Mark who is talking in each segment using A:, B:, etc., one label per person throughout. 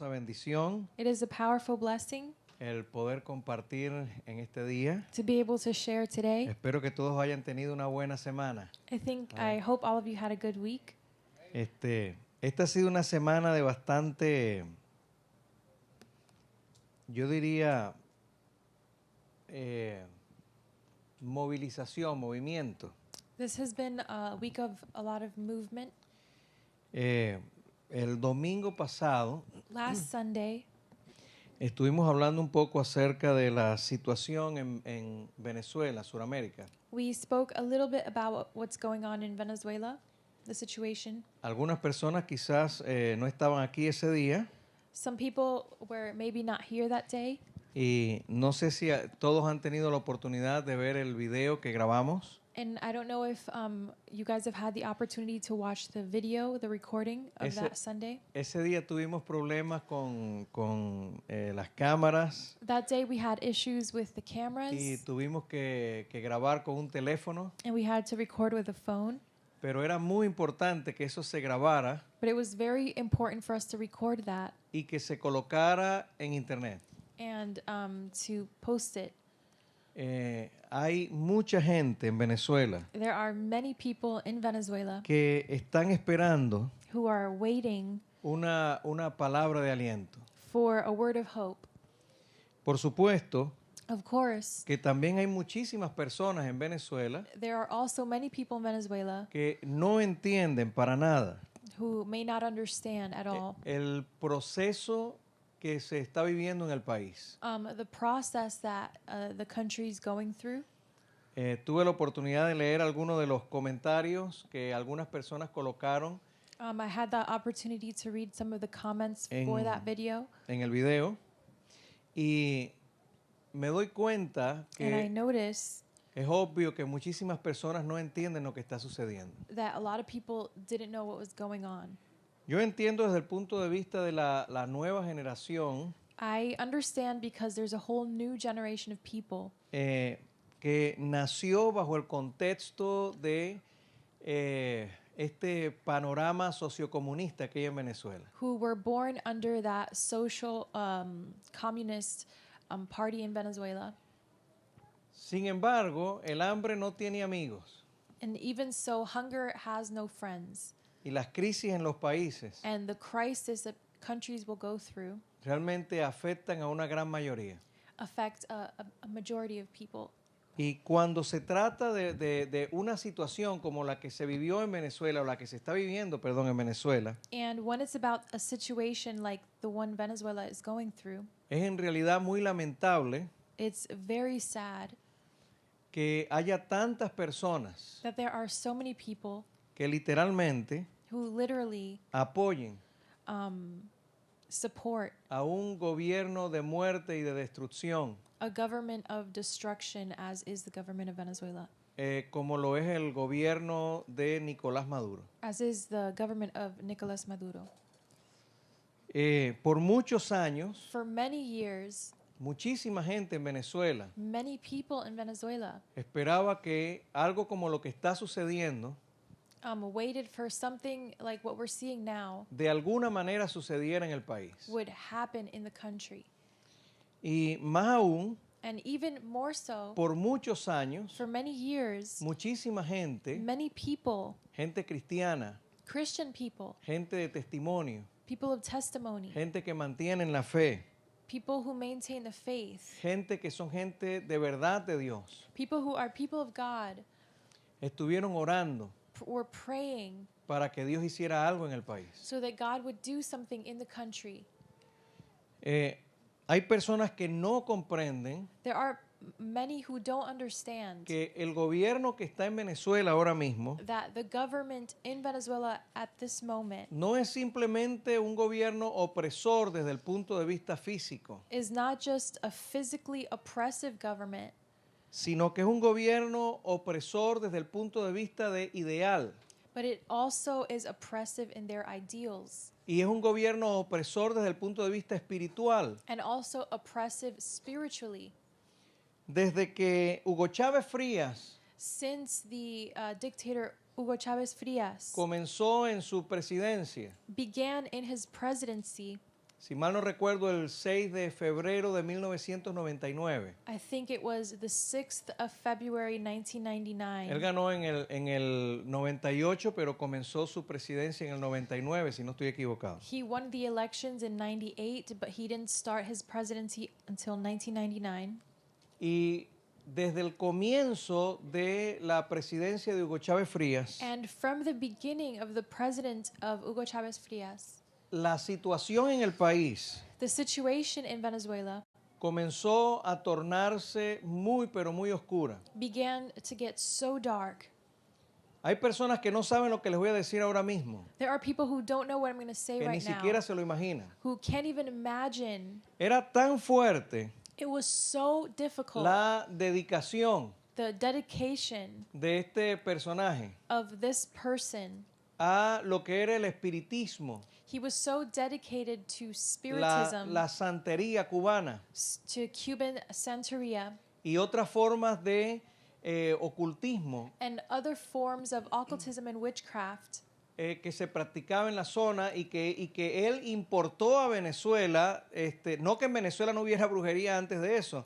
A: poderosa bendición
B: It is a powerful blessing
A: el poder compartir en este día.
B: to be able to share today.
A: Espero que todos hayan tenido una buena semana.
B: I hope all of you had a good week.
A: Esta ha sido una semana de bastante, yo diría, movilización, movimiento.
B: This has been a week of a lot of movement.
A: El domingo pasado
B: Last Sunday,
A: estuvimos hablando un poco acerca de la situación en Venezuela, Suramérica.
B: we spoke a little bit about what's going on in Venezuela, the situation.
A: Algunas personas quizás no estaban aquí ese día
B: Some people were maybe not here that day.
A: y no sé si todos han tenido la oportunidad de ver el video que grabamos.
B: And I don't know if you guys have had the opportunity to watch the video, the recording of that Sunday.
A: Ese día tuvimos problemas con las cámaras
B: That day we had issues with the cameras,
A: y tuvimos que grabar con un teléfono,
B: and we had to record with a phone.
A: pero era muy importante que eso se grabara
B: But it was very important for us to record that
A: y que se colocara en internet.
B: and to post it.
A: Hay mucha gente en Venezuela
B: There are many people in Venezuela
A: que están esperando
B: who are waiting
A: una palabra de aliento.
B: for a word of hope.
A: Por supuesto
B: Of course,
A: que también hay muchísimas personas en Venezuela
B: there are also many people in Venezuela
A: que no entienden para nada
B: who may not understand at all
A: el proceso que se está viviendo en el país.
B: the process that the country is going through.
A: Tuve la oportunidad de leer algunos de los comentarios que algunas personas colocaron
B: I had the opportunity to read some of the comments for that video,
A: en el video y me doy cuenta
B: and I
A: que
B: noticed
A: es obvio que muchísimas personas no entienden lo que está sucediendo.
B: that a lot of people didn't know what was going on.
A: Yo entiendo desde el punto de vista de la nueva generación
B: I understand because there's a whole new generation of people
A: que nació bajo el contexto de este panorama sociocomunista que hay en Venezuela.
B: who were born under that social communist party in Venezuela.
A: Sin embargo, el hambre no tiene amigos
B: And even so, hunger has no friends.
A: y las crisis en los países
B: And the crisis that countries will go through
A: realmente afectan a una gran mayoría.
B: affect a majority of people.
A: Y cuando se trata de una situación como la que se vivió en Venezuela o la que se está viviendo, perdón, en Venezuela,
B: And when it's about a situation like the one Venezuela is going through,
A: es en realidad muy lamentable
B: it's very sad
A: que haya tantas personas
B: that there are so many people
A: que literalmente
B: who literally
A: apoyen
B: support
A: a un gobierno de muerte y de destrucción,
B: a government of destruction as is the government of Venezuela,
A: como lo es el gobierno de Nicolás Maduro.
B: as is the government of Nicolás Maduro.
A: Por muchos años,
B: For many years,
A: muchísima gente en Venezuela
B: many people in Venezuela
A: esperaba que algo como lo que está sucediendo
B: waited for something like what we're seeing now
A: de alguna manera sucediera en el país.
B: would happen in the country.
A: Y más aún,
B: And even more so,
A: por muchos años,
B: for many years,
A: muchísima gente,
B: many people,
A: gente cristiana,
B: Christian people,
A: gente de testimonio,
B: people of testimony,
A: gente que mantienen la fe,
B: people who maintain the faith,
A: gente que son gente de verdad de Dios,
B: people who are people of God,
A: estuvieron orando
B: were praying
A: para que Dios hiciera algo en el país.
B: so that God would do something in the country.
A: Hay personas que no comprenden
B: There are many who don't understand
A: que el gobierno que está en Venezuela ahora mismo
B: that the government in Venezuela at this moment
A: no es simplemente un gobierno opresor desde el punto de vista físico,
B: is not just a physically oppressive government,
A: sino que es un gobierno opresor desde el punto de vista de ideal.
B: but it also is oppressive in their ideals
A: Y es un gobierno opresor desde el punto de vista espiritual.
B: and also oppressive spiritually.
A: Desde que Hugo Chávez Frías
B: Since the dictator Hugo Chávez Frías
A: comenzó en su presidencia,
B: began in his presidency,
A: si mal no recuerdo, el 6 de febrero de 1999.
B: I think it was the 6th of February 1999.
A: Él ganó en el 98, pero comenzó su presidencia en el 99, si no estoy equivocado.
B: He won the elections in 98, but he didn't start his presidency until 1999.
A: Y desde el comienzo de la presidencia de Hugo Chávez Frías,
B: And from the beginning of the president of Hugo Chávez Frías,
A: la situación en el país
B: the situation in Venezuela
A: comenzó a tornarse muy, pero muy oscura.
B: began to get so dark.
A: Hay personas que no saben lo que les voy a decir ahora mismo,
B: There are people who don't know what I'm going to say
A: que ni
B: right now,
A: siquiera se lo imaginan.
B: who can't even imagine.
A: Era tan fuerte
B: It was so difficult,
A: la dedicación
B: the dedication
A: de este personaje
B: of this person.
A: a lo que era el espiritismo,
B: He was so dedicated to
A: la
B: spiritism,
A: santería cubana
B: to Cuban Santeria,
A: y otras formas de ocultismo
B: and other forms of occultism and witchcraft
A: que se practicaba en la zona y que él importó a Venezuela, no que en Venezuela no hubiera brujería antes de eso,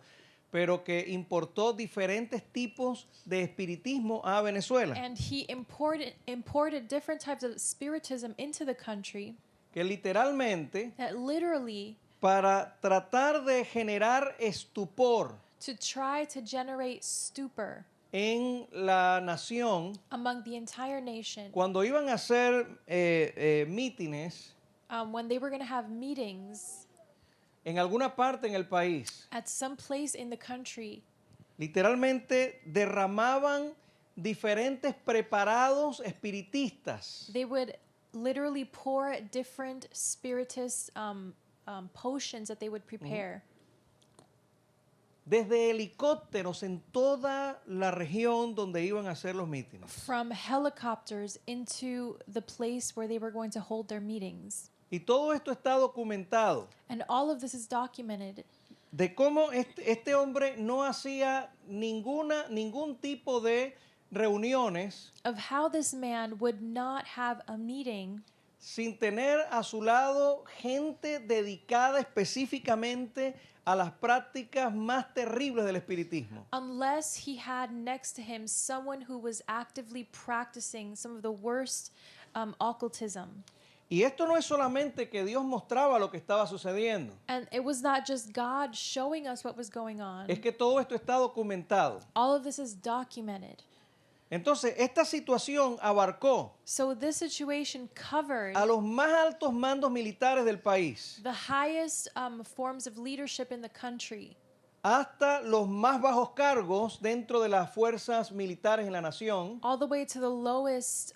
A: pero que importó diferentes tipos de espiritismo a Venezuela,
B: and he imported different types of spiritism into the country
A: que literalmente
B: that literally
A: para tratar de generar estupor
B: to try to generate stupor
A: en la nación,
B: among the entire nation.
A: cuando iban a hacer mítines
B: When they were going to have meetings
A: en alguna parte en el país,
B: at some place in the country,
A: literalmente derramaban diferentes preparados espiritistas
B: they would literally pour different spiritist potions that they would prepare
A: desde helicópteros en toda la región donde iban a hacer los mítines.
B: from helicopters into the place where they were going to hold their meetings.
A: Y todo esto está documentado
B: And all of this is documented
A: de cómo este hombre no hacía ningún tipo de reuniones
B: of how this man would not have a meeting
A: sin tener a su lado gente dedicada específicamente a las prácticas más terribles del espiritismo.
B: unless he had next to him someone who was actively practicing some of the worst occultism.
A: Y esto no es solamente que Dios mostraba lo que estaba sucediendo,
B: And it was not just God showing us what was going on.
A: es que todo esto está documentado.
B: All of this is documented.
A: Entonces, esta situación abarcó
B: So this situation covered
A: a los más altos mandos militares del país,
B: the highest forms of leadership in the country,
A: hasta los más bajos cargos dentro de las fuerzas militares en la nación.
B: all the way to the lowest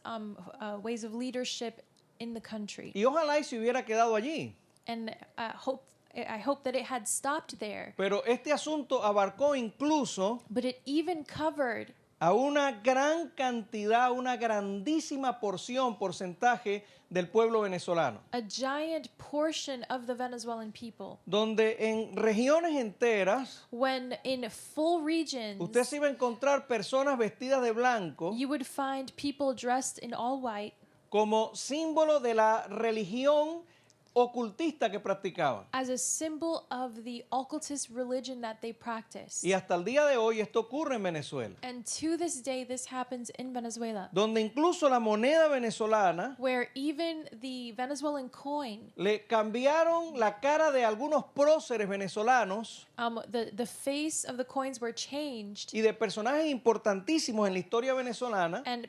B: ways of leadership in the country.
A: Y ojalá y se hubiera quedado allí.
B: And I hope that it had stopped there.
A: Pero este asunto abarcó incluso
B: But it even covered
A: a una gran cantidad, una grandísima porcentaje del pueblo venezolano,
B: a giant portion of the Venezuelan people.
A: donde en regiones enteras
B: When in full regions,
A: usted se iba a encontrar personas vestidas de blanco
B: you would find people dressed in all white
A: como símbolo de la religión ocultista que practicaban.
B: as a symbol of the occultist religion that they practice.
A: Y hasta el día de hoy esto ocurre en Venezuela,
B: And to this day, this happens in Venezuela,
A: donde incluso la moneda venezolana
B: where even the Venezuelan coin,
A: le cambiaron la cara de algunos próceres venezolanos
B: the face of the coins were changed,
A: y de personajes importantísimos en la historia venezolana
B: and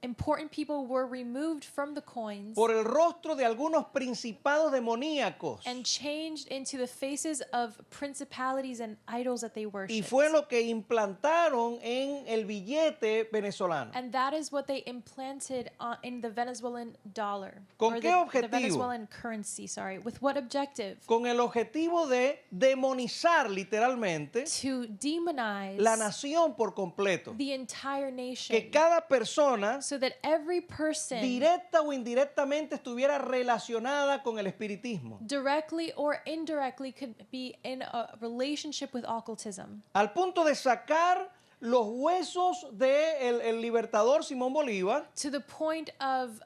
B: important people were removed from the coins
A: por el rostro de algunos principados demoníacos.
B: and changed into the faces of principalities and idols that they
A: Y
B: worship.
A: fue lo que implantaron en el billete venezolano.
B: And that is what they implanted in the Venezuelan dollar.
A: ¿Con
B: or
A: qué
B: the
A: objetivo?
B: Venezuelan currency, sorry. With what objective?
A: Con el objetivo de demonizar literalmente
B: To demonize
A: la nación por completo.
B: the entire nation.
A: Que cada persona,
B: So that every person,
A: directa o indirectamente, estuviera relacionada con el espiritismo.
B: directly or indirectly, could be in a relationship with occultism.
A: Al punto de sacar los huesos del libertador Simón Bolívar
B: To the point of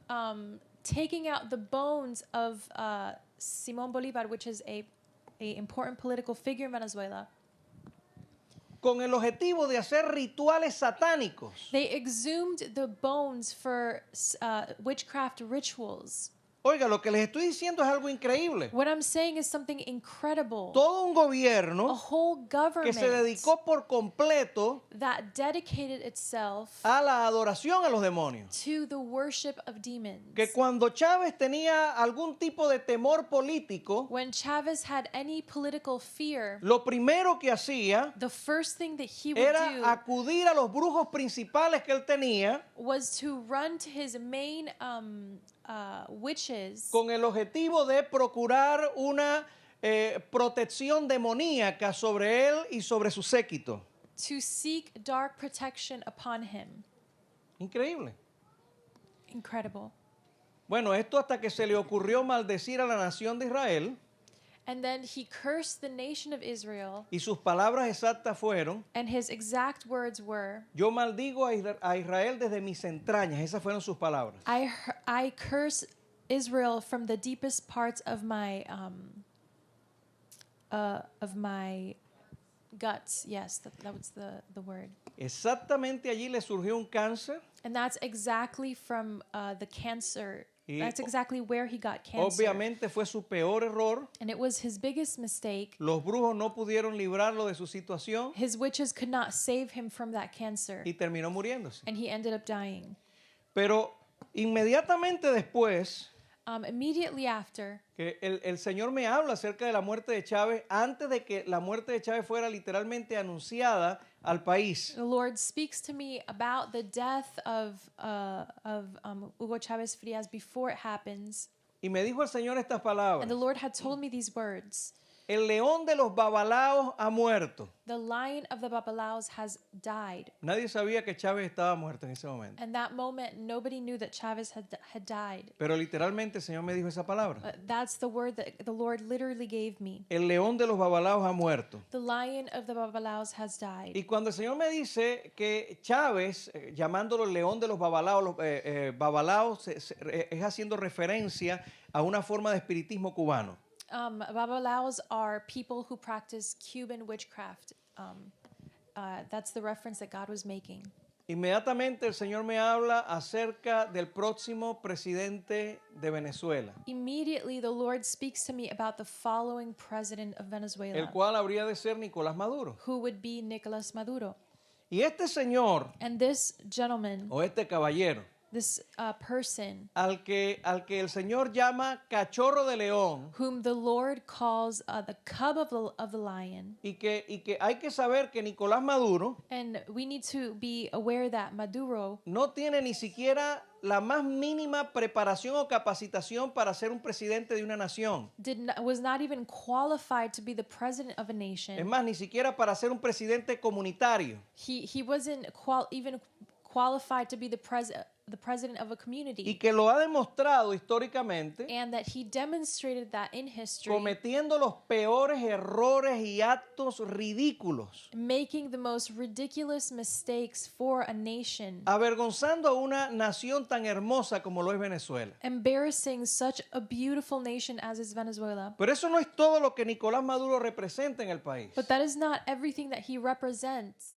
B: taking out the bones of Simón Bolívar, which is a important political figure in Venezuela,
A: con el objetivo de hacer rituales satánicos.
B: they exhumed the bones for witchcraft rituals.
A: Oiga, lo que les estoy diciendo es algo increíble.
B: What I'm saying is something incredible.
A: Todo un
B: A
A: gobierno
B: whole
A: que
B: government
A: se dedicó por completo
B: that dedicated itself
A: a la adoración a los demonios.
B: to the worship of demons.
A: Que cuando Chávez tenía algún tipo de temor político,
B: When Chavez had any political fear,
A: lo primero que hacía
B: the first thing that he would
A: era
B: do
A: acudir a los brujos principales que él tenía
B: was to run to his main witches
A: con el objetivo de procurar una protección demoníaca sobre él y sobre su séquito.
B: to seek dark protection upon him.
A: Increíble.
B: Incredible.
A: Bueno, esto hasta que se le ocurrió maldecir a la nación de Israel,
B: And then he cursed the nation of Israel,
A: y sus palabras exactas fueron:
B: and his exact words were,
A: yo maldigo a Israel desde mis entrañas. Esas fueron sus palabras.
B: I curse Israel from the deepest parts of my guts. Yes, that was the word.
A: Exactamente allí le surgió un cáncer.
B: And that's exactly from the cancer.
A: Y
B: That's exactly where he got cancer.
A: Obviamente fue su peor error.
B: And it was his biggest mistake.
A: Los brujos no pudieron librarlo de su situación
B: His witches could not save him from that cancer.
A: y terminó muriéndose.
B: And he ended up dying.
A: Pero inmediatamente después
B: Immediately after,
A: que el Señor me habla acerca de la muerte de Chávez, antes de que la muerte de Chávez fuera literalmente anunciada al país.
B: the Lord speaks to me about the death of Hugo Chavez Frias before it happens.
A: Y me dijo el Señor estas
B: And
A: palabras:
B: the Lord had told me these words.
A: el león de los babalaos ha muerto.
B: The lion of the Babalaos has died.
A: Nadie sabía que Chávez estaba muerto en ese momento.
B: And that moment, nobody knew that Chavez had died.
A: Pero literalmente el Señor me dijo esa palabra.
B: That's the word that the Lord literally gave me.
A: El león de los babalaos ha muerto.
B: The lion of the Babalaos has died.
A: Y cuando el Señor me dice que Chávez, llamándolo el león de los babalaos, babalaos es haciendo referencia a una forma de espiritismo cubano.
B: Babalaos are people who practice Cuban witchcraft. That's the reference that God was making.
A: Inmediatamente el Señor me habla acerca del próximo presidente de Venezuela,
B: Immediately, the Lord speaks to me about the following president of
A: el
B: Venezuela,
A: cual habría de ser Nicolás Maduro.
B: who would be Nicolas Maduro.
A: Y este señor,
B: And this gentleman,
A: o este caballero,
B: this person,
A: al que el Señor llama cachorro de león,
B: whom the Lord calls the cub of the lion.
A: y que hay que saber que Nicolás Maduro
B: And we need to be aware that Maduro
A: no tiene ni siquiera la más mínima preparación o capacitación para ser un presidente de una nación.
B: was not even qualified to be the president of a
A: Es
B: nation.
A: más, ni siquiera para ser un presidente comunitario.
B: He wasn't even qualified to be the president of a
A: Y
B: community.
A: que lo ha demostrado históricamente,
B: And that he demonstrated that in history,
A: cometiendo los peores errores y actos ridículos,
B: making the most ridiculous mistakes for a nation,
A: avergonzando a una nación tan hermosa como lo es Venezuela.
B: embarrassing such a beautiful nation as is Venezuela.
A: Pero eso no es todo lo que Nicolás Maduro representa en el país.
B: But that is not everything that he represents.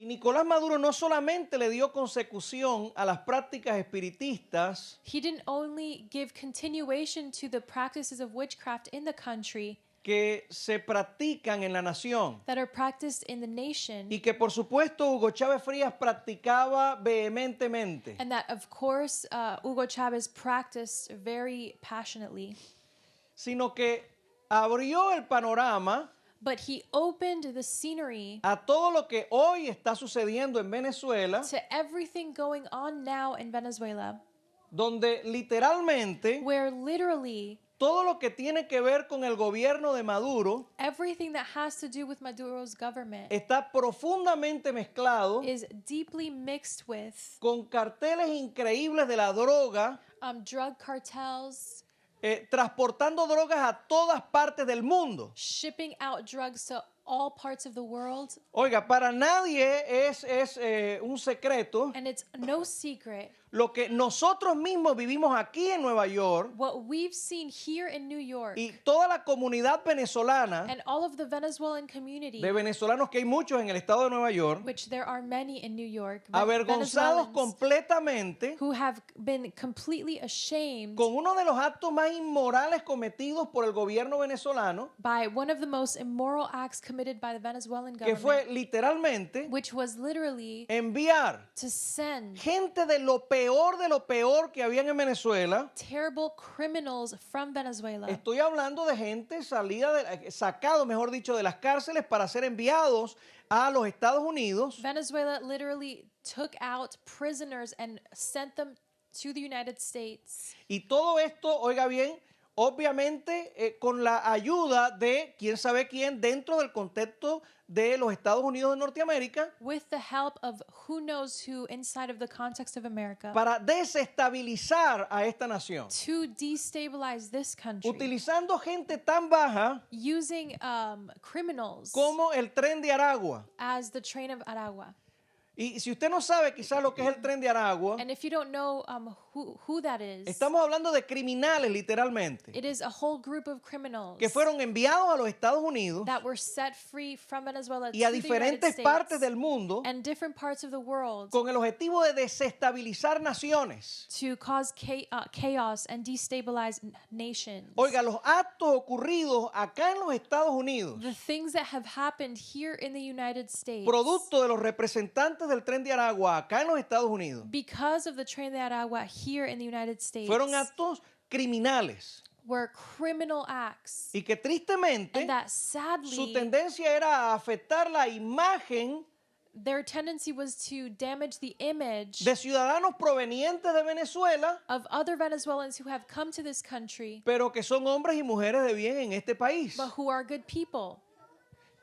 A: Y Nicolás Maduro no solamente le dio consecución a las prácticas espiritistas,
B: He didn't only give continuation to the practices of witchcraft in the country
A: que se practican en la nación
B: that are practiced in the nation,
A: y que por supuesto Hugo Chávez Frías practicaba vehementemente,
B: and that of course Hugo Chavez practiced very passionately,
A: sino que abrió el panorama
B: but he opened the scenery
A: a todo lo que hoy está sucediendo en Venezuela,
B: to everything going on now in Venezuela,
A: donde literalmente
B: where literally
A: todo lo que tiene que ver con el gobierno de Maduro
B: everything that has to do with Maduro's government
A: está profundamente mezclado
B: is deeply mixed with
A: con carteles increíbles de la droga,
B: drug cartels,
A: transportando drogas a todas partes del mundo.
B: shipping out drugs to all parts of the world.
A: Oiga, para nadie es un secreto
B: And it's no secret
A: lo que nosotros mismos vivimos aquí en Nueva York
B: what we've seen here in New York
A: y toda la comunidad venezolana,
B: and all of the Venezuelan community,
A: de venezolanos que hay muchos en el estado de Nueva York,
B: which there are many in New York,
A: avergonzados
B: Venezuelans
A: completamente
B: who have been completely ashamed
A: con uno de los actos más inmorales cometidos por el gobierno venezolano,
B: by one of the most immoral acts committed by the Venezuelan
A: que
B: government,
A: fue literalmente
B: which was literally
A: enviar
B: to send
A: gente de lo peor que habían en Venezuela.
B: terrible criminals from Venezuela.
A: Estoy hablando de gente sacado, mejor dicho, de las cárceles para ser enviados a los Estados Unidos.
B: Venezuela literally took out prisoners and sent them to the United States.
A: Y todo esto, oiga bien, obviamente con la ayuda de quién sabe quién dentro del contexto de los Estados Unidos de Norteamérica,
B: With the help of who knows who inside of the context of America,
A: para desestabilizar a esta nación,
B: to destabilize this country,
A: utilizando gente tan baja
B: using criminals
A: como el Tren de Aragua.
B: as the train of Aragua.
A: Y si usted no sabe quizás lo que es el Tren de Aragua,
B: And if you don't know who that is,
A: estamos hablando de criminales literalmente,
B: it is a whole group of criminals
A: que fueron enviados a los Estados Unidos
B: that were set free from Venezuela
A: y a
B: to the United
A: diferentes
B: States
A: partes del mundo
B: and different parts of the world
A: con el objetivo de desestabilizar naciones.
B: to cause chaos and destabilize nations.
A: Oiga, los actos ocurridos acá en los Estados Unidos,
B: The things that have happened here in the United States,
A: producto de los representantes del Tren de Aragua acá en los Estados Unidos,
B: because of the Tren de Aragua here in the United States,
A: fueron actos criminales
B: were criminal acts.
A: y que tristemente
B: And that
A: su
B: sadly,
A: tendencia era a afectar la imagen
B: their tendency was to damage the image
A: de ciudadanos provenientes de Venezuela,
B: of other Venezuelans who have come to this country,
A: pero que son hombres y mujeres de bien en este país.
B: but who are good people.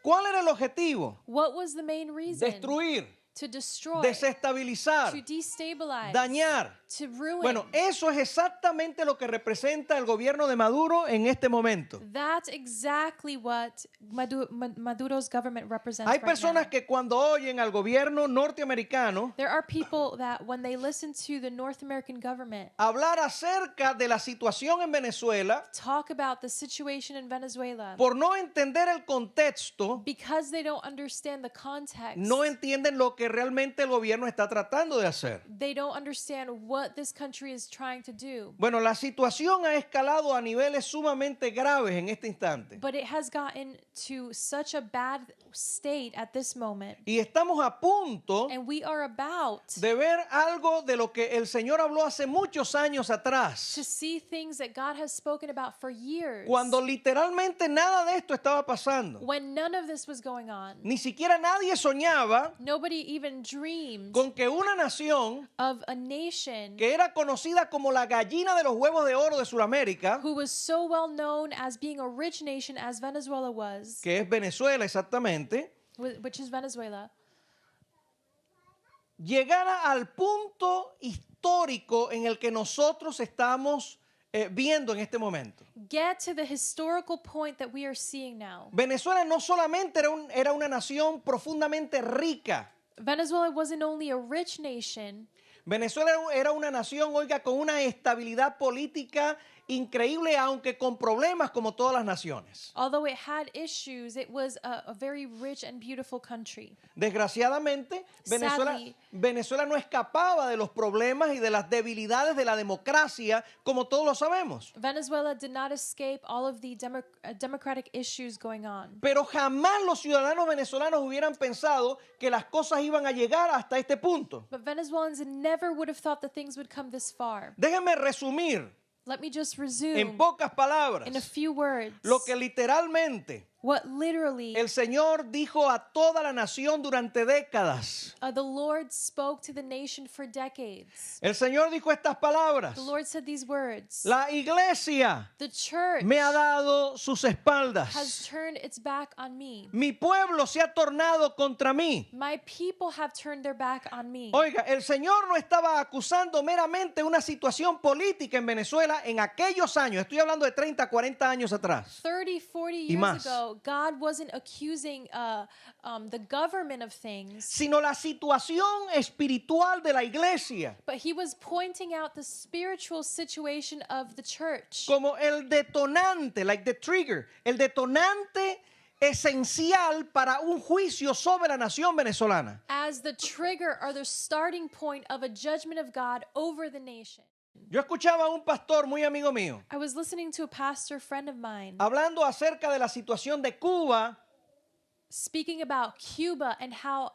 A: ¿Cuál era el objetivo?
B: What was the main reason?
A: Destruir,
B: To destroy,
A: desestabilizar,
B: to destabilize,
A: dañar.
B: to ruin.
A: Bueno, eso es exactamente lo que representa el gobierno de Maduro en este momento.
B: That's exactly what Maduro's government represents
A: Hay
B: right
A: personas
B: now.
A: que cuando oyen al gobierno norteamericano
B: There are people that when they listen to the North American government
A: hablar acerca de la situación en Venezuela,
B: talk about the situation in Venezuela,
A: por no entender el contexto,
B: because they don't understand the context,
A: no entienden lo que realmente el gobierno está tratando de hacer.
B: they don't understand what this country is trying to do.
A: Bueno, la situación ha escalado a niveles sumamente graves en este instante.
B: But it has gotten to such a bad state at this moment.
A: Y estamos a punto
B: And we are about
A: de ver algo de lo que el Señor habló hace muchos años
B: to
A: atrás,
B: see things that God has spoken about for years.
A: cuando literalmente nada de esto estaba pasando.
B: When none of this was going on.
A: Ni siquiera nadie soñaba
B: Nobody even dreamed
A: con que una nación
B: of a nation
A: que era conocida como la gallina de los huevos de oro de Sudamérica,
B: who was so well known as being a rich nation as Venezuela was,
A: que es Venezuela exactamente,
B: which is Venezuela,
A: llegara al punto histórico en el que nosotros estamos viendo en este momento.
B: get to the historical point that we are seeing now.
A: Venezuela no solamente era una nación profundamente rica.
B: Venezuela wasn't only a rich nation,
A: Venezuela era una nación, oiga, con una estabilidad política increíble, aunque con problemas como todas las naciones.
B: although it had issues, it was a very rich and beautiful country.
A: Desgraciadamente,
B: Sadly,
A: Venezuela no escapaba de los problemas y de las debilidades de la democracia, como todos lo sabemos.
B: Venezuela did not escape all of the democratic issues going on.
A: Pero jamás los ciudadanos venezolanos hubieran pensado que las cosas iban a llegar hasta este punto.
B: But Venezuelans never would have thought that things would come this far.
A: Déjenme resumir
B: Let me just
A: en
B: resume
A: pocas palabras
B: in a few words
A: lo que literalmente
B: what literally
A: el Señor dijo a toda la nación durante décadas.
B: the Lord spoke to the nation for decades.
A: El Señor dijo estas palabras:
B: The Lord said these words.
A: la iglesia
B: The church
A: me ha dado sus espaldas.
B: has turned its back on me.
A: Mi pueblo se ha tornado contra mí.
B: My people have turned their back on me.
A: Oiga, el Señor no estaba acusando meramente una situación política en Venezuela en aquellos años. Estoy hablando de 30, 40 años atrás.
B: 30, 40
A: Y
B: years
A: más.
B: ago, ago, God wasn't accusing the government of things,
A: sino la situación espiritual de la iglesia
B: but he was pointing out the spiritual situation of the church
A: como el detonante, like the trigger, el detonante esencial para un juicio sobre la nación venezolana.
B: as the trigger or the starting point of a judgment of God over the nation.
A: Yo escuchaba a un pastor muy amigo mío
B: I was listening to a pastor friend of mine
A: hablando acerca de la situación de Cuba,
B: speaking about Cuba and how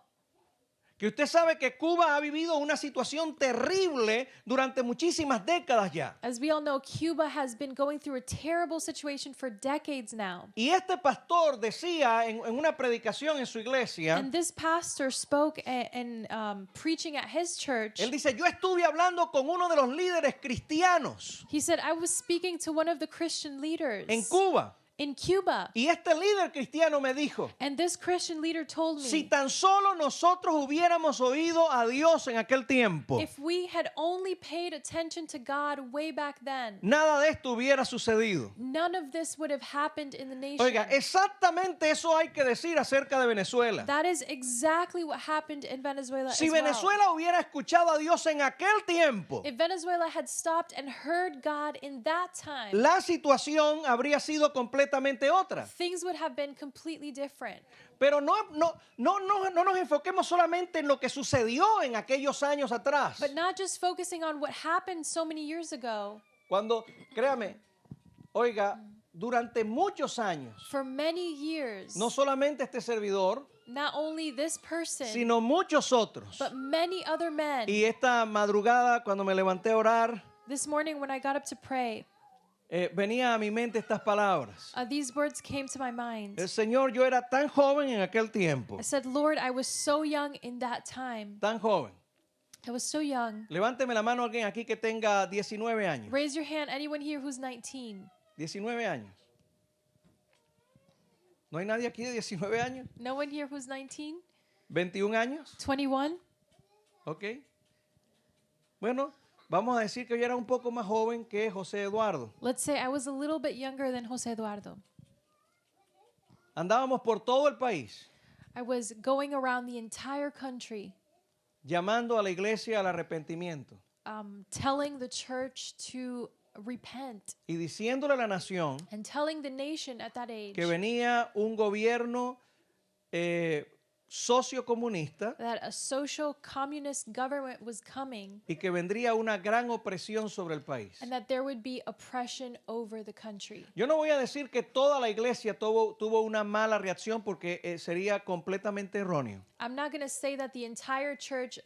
A: que usted sabe que Cuba ha vivido una situación terrible durante muchísimas décadas ya.
B: as we all know, Cuba has been going through a terrible situation for decades now.
A: Y este pastor decía en una predicación en su iglesia,
B: And this pastor spoke and preaching at his church.
A: él dice, yo estuve hablando con uno de los líderes cristianos
B: He said, I was speaking to one of the Christian leaders
A: en Cuba.
B: in Cuba.
A: Y este líder cristiano me dijo,
B: And this Christian leader told me,
A: si tan solo nosotros hubiéramos oído a Dios en aquel tiempo,
B: if we had only paid attention to God way back then,
A: nada de esto hubiera sucedido.
B: none of this would have happened in the nation.
A: Oiga, exactamente eso hay que decir acerca de Venezuela.
B: That is exactly what happened in Venezuela
A: Si
B: as well.
A: Venezuela hubiera escuchado a Dios en aquel tiempo,
B: If Venezuela had stopped and heard God in that time,
A: la situación habría sido completamente otra.
B: things would have been completely different.
A: Pero no nos enfoquemos solamente en lo que sucedió en aquellos años atrás.
B: But not just focusing on what happened so many years ago.
A: Cuando, créame, oiga, durante muchos años,
B: For many years,
A: no solamente este servidor,
B: not only this person,
A: sino muchos otros.
B: but many other men.
A: Y esta madrugada, cuando me levanté a orar,
B: This morning when I got up to pray,
A: venía a mi mente estas palabras.
B: these words came to my mind.
A: El Señor, yo era tan joven en aquel tiempo,
B: I said, Lord, I was so young in that time.
A: tan joven.
B: I was so young.
A: Levánteme la mano alguien aquí que tenga 19 años.
B: Raise your hand, anyone here who's 19.
A: 19 años. ¿No hay nadie aquí de 19 años?
B: No one here who's 19?
A: 21 años.
B: 21?
A: Ok. Bueno, vamos a decir que yo era un poco más joven que José Eduardo.
B: Let's say I was a little bit younger than Jose Eduardo.
A: Andábamos por todo el país
B: I was going around the entire country
A: llamando a la iglesia al arrepentimiento
B: telling the church to repent
A: y diciéndole a la nación
B: and telling the nation at that age
A: que venía un gobierno sociocomunista
B: that a social communist government was coming
A: y que vendría una gran opresión sobre el país.
B: and that there would be oppression over the country.
A: Yo no voy a decir que toda la iglesia tuvo una mala reacción porque sería completamente erróneo.
B: I'm not going to say that the entire church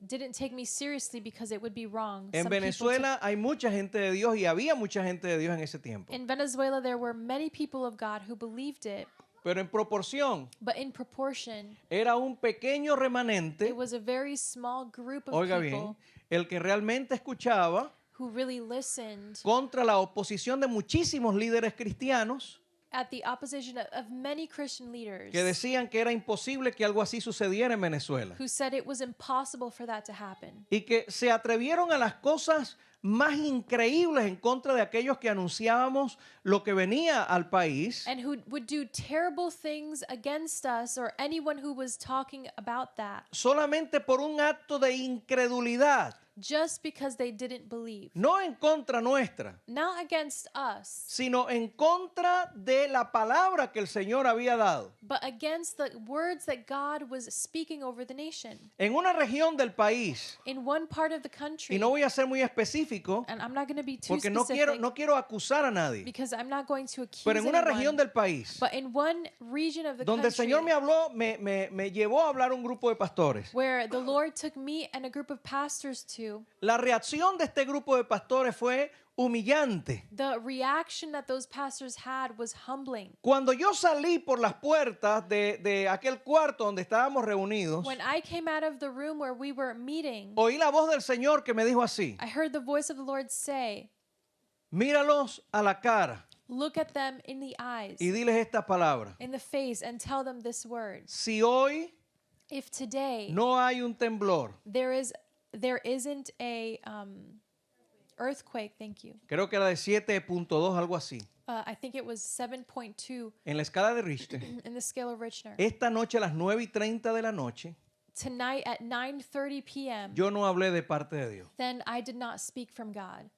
B: didn't take me seriously because it would be wrong.
A: En
B: Some people
A: Venezuela hay mucha gente de Dios y había mucha gente de Dios en ese tiempo.
B: in Venezuela, there were many people of God who believed it,
A: Pero en proporción
B: but in proportion,
A: era un pequeño remanente,
B: it was a very small group of
A: oiga
B: people
A: bien, el que realmente escuchaba
B: who really listened
A: contra la oposición de muchísimos líderes cristianos
B: at the opposition of many Christian leaders
A: que decían que era imposible que algo así sucediera en Venezuela
B: who said it was impossible for that to happen.
A: y que se atrevieron a las cosas más increíbles en contra de aquellos que anunciábamos lo que venía al país,
B: And who would do terrible things against us or anyone who was talking about that
A: solamente por un acto de incredulidad,
B: just because they didn't believe.
A: no en contra nuestra,
B: Not against us,
A: sino en contra de la palabra que el Señor había dado.
B: but against the words that God was speaking over the nation.
A: En una región del país,
B: In one part of the country,
A: y no voy a ser muy específico
B: and I'm not going to be too
A: porque
B: specific
A: no quiero acusar a nadie,
B: because I'm not going to accuse
A: pero en una
B: anyone,
A: región del país
B: but in one region of the
A: donde el
B: country
A: Señor me habló, me llevó a hablar un grupo de pastores.
B: where the Lord took me and a group of pastors to,
A: La reacción de este grupo de pastores fue humillante.
B: the reaction that those pastors had was humbling.
A: Cuando yo salí por las puertas de aquel cuarto donde estábamos reunidos,
B: When I came out of the room where we were meeting,
A: oí la voz del Señor que me dijo así:
B: I heard the voice of the Lord say,
A: míralos a la cara
B: look at them in the eyes,
A: y diles estas palabras.
B: in the face, and tell them this word.
A: Si hoy
B: If today
A: no hay un temblor,
B: there isn't a earthquake, thank you.
A: Creo que era de 7.2, algo así,
B: I think it was 7.2
A: en la escala de Richter.
B: in the scale of Richter.
A: Esta noche a las 9:30 de la noche,
B: Tonight at 9:30 p.m.,
A: yo no hablé de parte de Dios.
B: then I did not speak from God.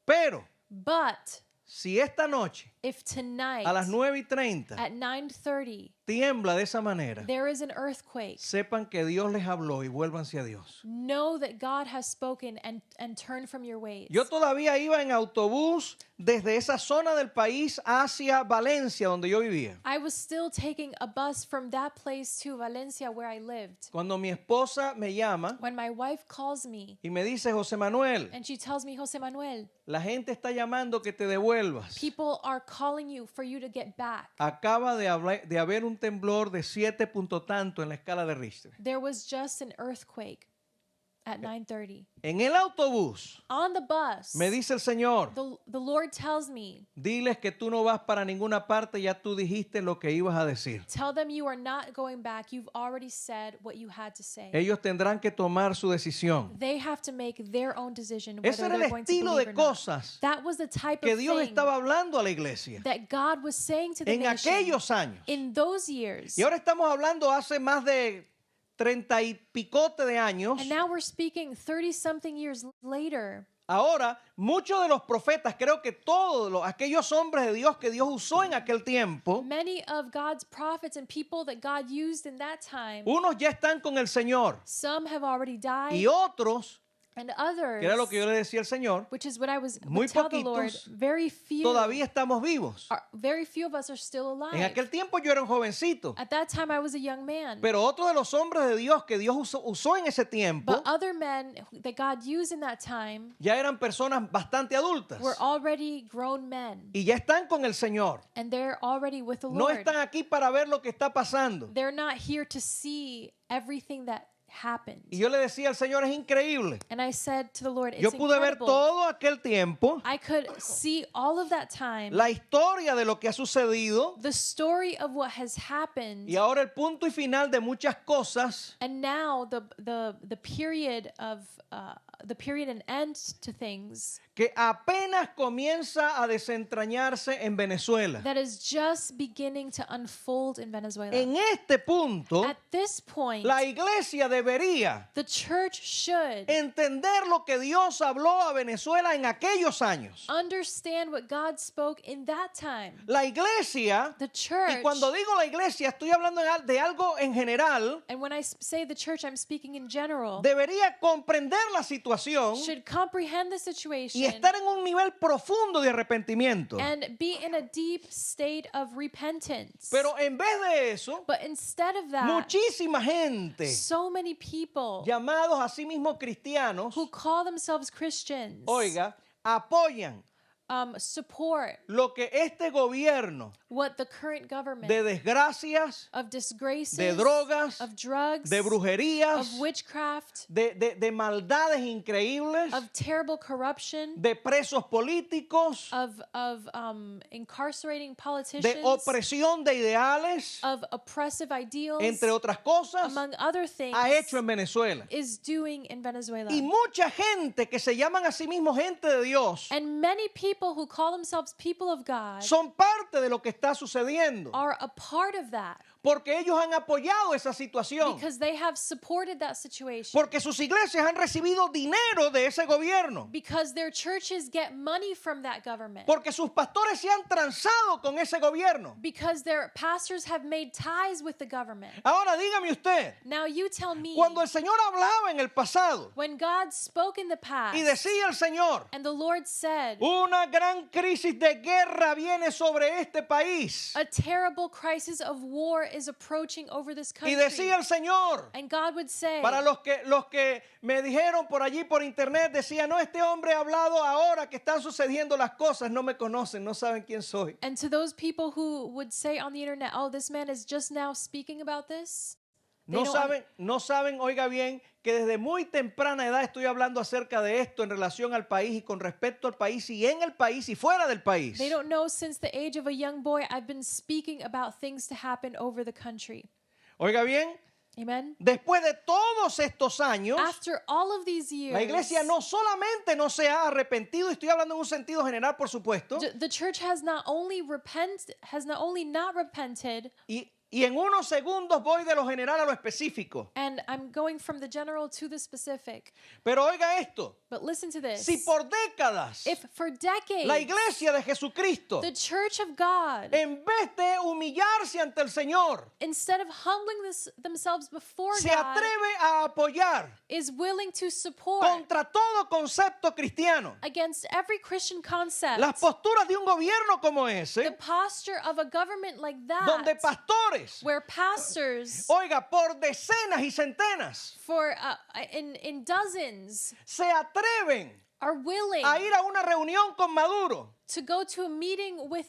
A: Pero
B: But
A: si esta noche
B: if tonight
A: a las 9:30
B: at 9:30
A: tiembla de esa manera,
B: there is an earthquake,
A: sepan que Dios les habló y vuélvanse a Dios.
B: know that God has spoken and turn from your ways.
A: Yo todavía iba en autobús desde esa zona del país hacia Valencia, donde yo vivía.
B: I was still taking a bus from that place to Valencia where I lived.
A: Cuando mi esposa me llama
B: When my wife calls me
A: y me dice, José Manuel,
B: and she tells me, Jose Manuel,
A: la gente está llamando que te devuelvas.
B: people are calling you for you to get back.
A: Acaba de haber un temblor de 7 punto tanto en la escala de Richter.
B: There was just an earthquake at 9:30.
A: En el autobús
B: On the bus,
A: me dice el Señor,
B: the Lord tells me,
A: diles que tú no vas para ninguna parte, ya tú dijiste lo que ibas a decir.
B: tell them you are not going back. You've already said what you had to say.
A: Ellos tendrán que tomar su decisión.
B: They have to make their own decision
A: Ese
B: whether
A: era el
B: they're going to
A: estilo
B: believe
A: de
B: or not.
A: cosas
B: That was the type
A: que
B: of
A: Dios
B: thing
A: estaba hablando a la iglesia
B: that God was saying to the
A: en
B: nation
A: aquellos años.
B: in those years.
A: Y ahora estamos hablando hace más de 30 y picote de años.
B: And now we're speaking 30-something years later.
A: Ahora, muchos de los profetas, creo que todos aquellos hombres de Dios que Dios usó en aquel tiempo,
B: Many of God's prophets and people that God used in that time,
A: unos ya están con el Señor
B: some have already died,
A: y otros,
B: and others,
A: que era lo que yo le decía al Señor,
B: which is what I was
A: muy
B: would tell the Lord,
A: poquitos,
B: very few
A: todavía estamos vivos.
B: very few of us are still
A: En
B: alive.
A: aquel tiempo yo era un jovencito,
B: At that time I was a young man.
A: pero otro de los hombres de Dios que Dios usó en ese tiempo
B: But other men that God used in that time
A: ya eran personas bastante adultas
B: were already grown men,
A: y ya están con el Señor.
B: and they're already with the
A: No
B: Lord.
A: están aquí para ver lo que está pasando.
B: They're not here to see everything that happened.
A: Y yo le decía al Señor, es increíble.
B: And I said to the Lord, it's
A: Yo pude ver
B: incredible.
A: todo aquel tiempo,
B: I could see all of that time,
A: la historia de lo que ha sucedido
B: the story of what has happened,
A: y ahora el punto y final de muchas cosas
B: and now the period of the period and end to things
A: que apenas comienza a desentrañarse en Venezuela.
B: that is just beginning to unfold in Venezuela.
A: En este punto,
B: At this point,
A: la iglesia debería
B: the church should
A: entender lo que Dios habló a Venezuela en aquellos años.
B: understand what God spoke in that time.
A: La iglesia,
B: The church,
A: y cuando digo la iglesia estoy hablando de algo en general,
B: and when I say the church, I'm speaking in general,
A: debería comprender la situación
B: should comprehend the
A: y
B: situation
A: estar en un nivel profundo de arrepentimiento.
B: and be in a deep state of repentance.
A: Pero en vez de eso,
B: But instead of that,
A: muchísima gente,
B: so many people
A: llamados a sí mismos cristianos,
B: who call themselves Christians,
A: oiga, apoyan
B: support
A: lo que este gobierno
B: what the current government
A: de desgracias,
B: of disgraces,
A: de drogas,
B: of drugs,
A: de brujerías,
B: of witchcraft,
A: de maldades increíbles,
B: of terrible corruption,
A: de presos políticos,
B: of incarcerating
A: de
B: politicians,
A: opresión de ideales,
B: of oppressive ideals,
A: entre otras cosas,
B: among other things,
A: ha hecho en Venezuela.
B: is doing in Venezuela.
A: Y mucha gente que se llaman a sí mismos gente de Dios
B: And many people who call themselves people of God
A: son parte de lo que está sucediendo,
B: are a part of that
A: porque ellos han apoyado esa situación,
B: because they have supported that situation.
A: porque sus iglesias han recibido dinero de ese gobierno,
B: Because their churches get money from that government.
A: porque sus pastores se han transado con ese gobierno.
B: Because their pastors have made ties with the government.
A: Ahora dígame usted,
B: Now you tell me,
A: cuando el Señor hablaba en el pasado
B: when God spoke in the past
A: y decía el Señor,
B: and the Lord said,
A: una gran crisis de guerra viene sobre este país,
B: a terrible crisis of war is approaching over this
A: y
B: country.
A: decía el Señor,
B: And God would say,
A: para los que me dijeron por allí por internet, decía, no, este hombre ha hablado ahora que están sucediendo las cosas, no me conocen, no saben quién soy.
B: and to those people who would say on the internet, oh, this man is just now speaking about this, they
A: No saben, oiga bien, que desde muy temprana edad estoy hablando acerca de esto en relación al país y con respecto al país y en el país y fuera del país.
B: they don't know since the age of a young boy I've been speaking about things to happen over the country.
A: Oiga bien,
B: Amen.
A: Después de todos estos años,
B: After all of these years,
A: la iglesia no solamente no se ha arrepentido, y estoy hablando en un sentido general, por supuesto,
B: the church has not only not repented,
A: y en unos segundos voy de lo general a lo específico.
B: and I'm going from the general to the specific.
A: Pero oiga esto,
B: But listen to this.
A: si por décadas
B: If for decades
A: la iglesia de Jesucristo,
B: the church of God,
A: en vez de humillarse ante el Señor,
B: instead of humbling themselves before
A: se
B: God,
A: atreve a apoyar
B: is willing to support
A: contra todo concepto cristiano
B: against every Christian concept,
A: las posturas de un gobierno como
B: the
A: ese,
B: posture of a government like
A: donde
B: that,
A: pastores,
B: where pastors
A: oiga, por decenas y centenas,
B: for in dozens
A: se atreven
B: are willing
A: a ir a una reunión con Maduro
B: to go to a meeting with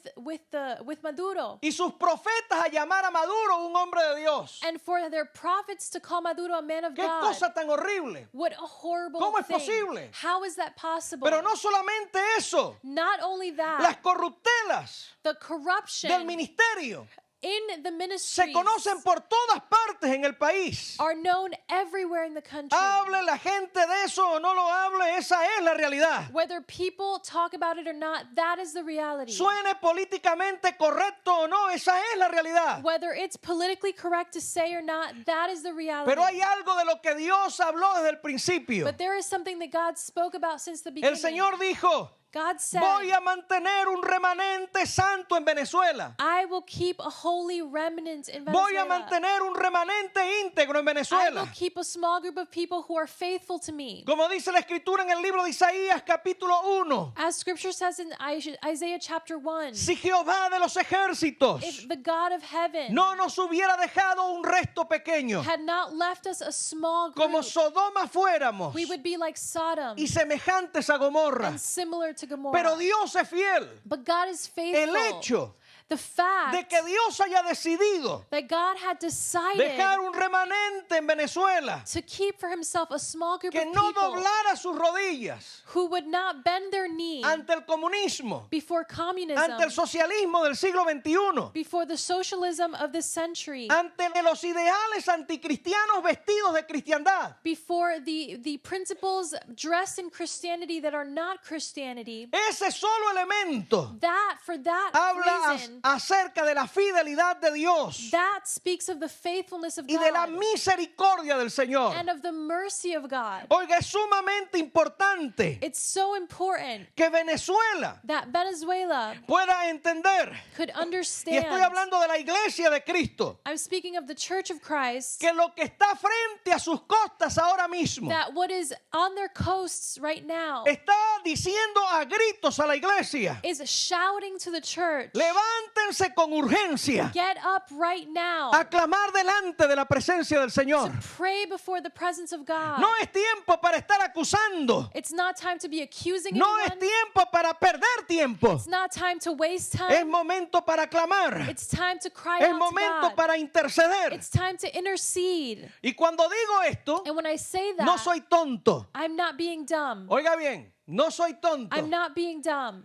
B: Maduro,
A: y sus profetas a llamar a Maduro un hombre de Dios.
B: and for their prophets to call Maduro a man of
A: ¡Qué
B: God.
A: cosa tan horrible!
B: What a horrible
A: ¿Cómo es
B: thing.
A: posible?
B: How is that possible?
A: Pero no solamente eso,
B: Not only that,
A: las corruptelas
B: the
A: del
B: corruption
A: ministerio
B: in the
A: se
B: ministries
A: conocen por todas partes en el país.
B: are known everywhere in the country.
A: Hable la gente de eso o no lo hable, esa es la realidad.
B: Whether people talk about it or not, that is the reality.
A: Suene políticamente correcto o no, esa es la realidad.
B: Whether it's politically correct to say or not, that is the reality.
A: Pero hay algo de lo que Dios habló desde el principio.
B: But there is something that God spoke about since the
A: El
B: beginning.
A: Señor dijo,
B: God said,
A: voy a mantener un remanente santo en Venezuela.
B: I will keep a holy remnant in
A: Voy a
B: Venezuela.
A: mantener un remanente íntegro en
B: I will
A: Venezuela.
B: keep a small group of people who are faithful to me.
A: Como dice la escritura en el libro de Isaías capítulo 1.
B: As scripture says in Isaiah chapter 1,
A: Si Jehová de los ejércitos
B: if the God of heaven
A: no nos hubiera dejado un resto pequeño,
B: had not left us a small group,
A: como Sodoma fuéramos
B: we would be like Sodom
A: y semejantes a Gomorra.
B: and similar to Gomorrah.
A: Pero Dios es fiel.
B: But God is
A: El
B: faithful.
A: hecho
B: The fact
A: de que Dios haya decidido
B: that God had decided
A: dejar un remanente en Venezuela
B: to keep for himself a small group
A: que
B: of
A: no
B: people
A: doblara sus rodillas
B: who would not bend their knee
A: ante el comunismo,
B: before communism,
A: ante el socialismo del siglo XXI,
B: before the socialism of this century,
A: ante los ideales anticristianos vestidos de cristiandad.
B: before the principles dressed in Christianity that are not Christianity.
A: Ese solo elemento
B: For that
A: habla
B: reason,
A: acerca de la fidelidad de Dios
B: that speaks of the faithfulness of
A: y de la
B: God
A: misericordia del Señor.
B: and of the mercy of God.
A: Oiga, es sumamente importante
B: It's so important
A: que Venezuela
B: that Venezuela
A: pueda entender,
B: could
A: y
B: understand.
A: estoy hablando de la iglesia de Cristo,
B: I'm speaking of the Church of Christ,
A: que lo que está frente a sus costas ahora mismo
B: that what is on their coasts right now
A: está diciendo a gritos a la iglesia:
B: is shouting to the church,
A: levántense con urgencia
B: get up right now
A: a clamar delante de la presencia del Señor.
B: to pray before the presence of God.
A: No es tiempo para estar acusando.
B: It's not time to be accusing
A: No es
B: anyone.
A: tiempo para perder tiempo.
B: It's not time to waste
A: Es
B: time.
A: momento para clamar.
B: It's time to cry
A: Es
B: out to
A: momento
B: God.
A: para interceder.
B: It's time to intercede.
A: Y cuando digo esto,
B: And when I say that,
A: no soy tonto.
B: I'm not being dumb.
A: Oiga bien, no soy tonto.
B: I'm not being dumb.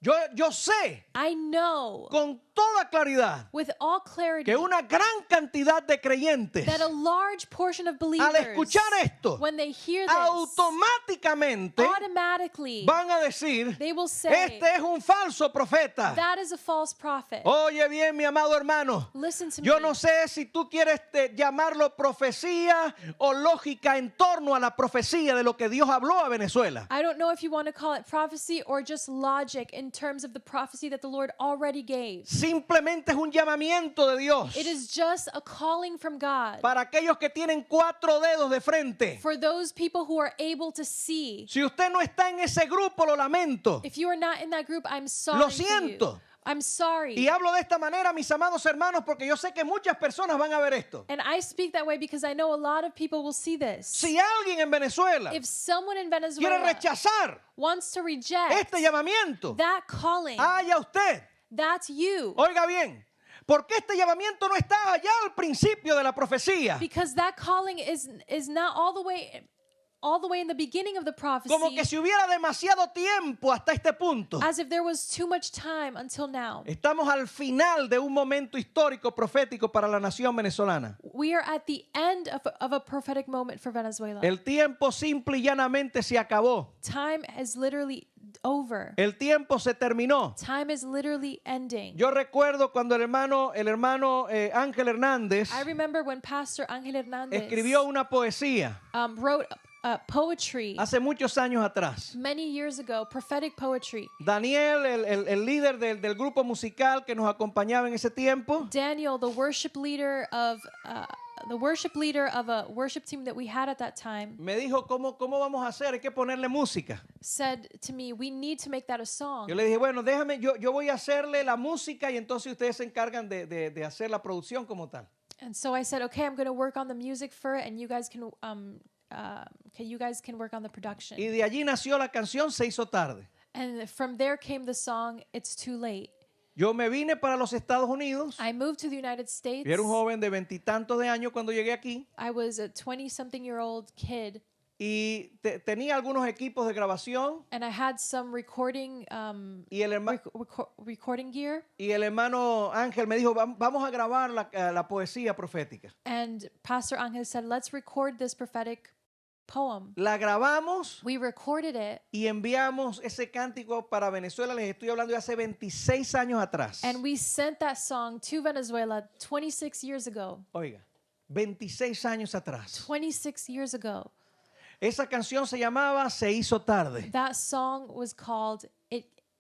A: Yo sé
B: I know
A: con toda claridad
B: with all clarity
A: que una gran cantidad de creyentes,
B: that a large portion of
A: al
B: believers,
A: escuchar esto,
B: when they hear this,
A: automáticamente
B: automatically
A: van a decir:
B: they will say,
A: este es un falso profeta.
B: that is a false prophet.
A: Oye bien, mi amado hermano,
B: Listen to
A: yo
B: me.
A: no sé si tú quieres llamarlo profecía o lógica en torno a la profecía de lo que Dios habló a Venezuela.
B: I don't know if you want to call it prophecy or just logic in terms of the prophecy that the Lord already gave.
A: Simplemente es un llamamiento de Dios
B: It is just a calling from God
A: para aquellos que tienen 4 dedos de frente.
B: for those people who are able to see.
A: Si usted no está en ese grupo, lo lamento.
B: If you are not in that group, I'm sorry
A: Lo
B: for you.
A: siento.
B: I'm sorry.
A: Y hablo de esta manera, mis amados hermanos, porque yo sé que muchas personas van a ver esto.
B: And I speak that way because I know a lot of people will see this.
A: Si alguien en Venezuela
B: If someone in
A: quiere
B: Venezuela
A: rechazar
B: wants to reject
A: este llamamiento,
B: that calling,
A: haya usted.
B: that's you.
A: Oiga bien, porque este llamamiento no está allá al principio de la profecía.
B: Because that calling is not all the way all the way in the beginning of the
A: Como
B: prophecy,
A: que si hubiera demasiado tiempo hasta este punto.
B: as if there was too much time until now.
A: Estamos al final de un momento histórico profético para la nación venezolana.
B: We are at the end of a prophetic moment for Venezuela.
A: El tiempo simple y llanamente se acabó.
B: Time is literally over.
A: El tiempo se terminó.
B: Time is literally ending.
A: Yo recuerdo cuando el hermano Ángel Hernández
B: I remember when Pastor Ángel Hernández
A: escribió una poesía
B: wrote poetry
A: hace muchos años atrás.
B: many years ago, prophetic poetry.
A: Daniel, el líder del grupo musical que nos acompañaba en ese tiempo,
B: Daniel, the worship leader of a worship team that we had at that time,
A: me dijo, ¿cómo vamos a hacer? Hay que ponerle música.
B: said to me, we need to make that a song.
A: Yo le dije, bueno, déjame, yo voy a hacerle la música y entonces ustedes se encargan de hacer la producción como tal.
B: And so I said, okay, I'm going to work on the music for it, and you guys can work on the production.
A: Y de allí nació la canción Se hizo tarde.
B: And from there came the song, It's Too Late.
A: Yo me vine para los Estados Unidos.
B: I moved to the United States.
A: Yo era un joven de 20 y tantos de años cuando llegué aquí.
B: I was a 20-something-year-old kid,
A: Y tenía algunos equipos de grabación.
B: and I had some recording
A: Y el,
B: recording gear.
A: y el hermano Ángel me dijo, vamos a grabar la poesía profética.
B: And Pastor Angel said, let's record this prophetic poem.
A: La grabamos
B: We recorded it,
A: y enviamos ese cántico para Venezuela. Les estoy hablando de hace 26 años atrás.
B: and we sent that song to Venezuela 26 years ago.
A: Oiga, 26 años atrás.
B: 26 years ago.
A: Esa canción se llamaba Se hizo tarde.
B: That song was called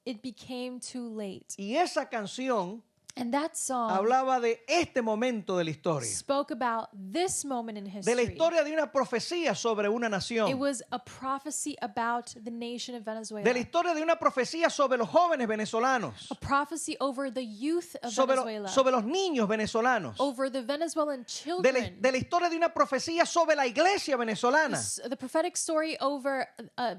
B: It Became Too Late.
A: Y esa canción
B: And that song
A: hablaba de este momento de la historia.
B: spoke about this moment in
A: De la
B: history.
A: historia de una profecía sobre una
B: It
A: nación.
B: was a prophecy about the nation of Venezuela.
A: De la historia de una profecía sobre los jóvenes venezolanos.
B: A prophecy over the youth of
A: Sobre
B: Venezuela.
A: los niños venezolanos.
B: Over the Venezuelan
A: De
B: children.
A: la historia de una profecía sobre la iglesia venezolana.
B: The prophetic story over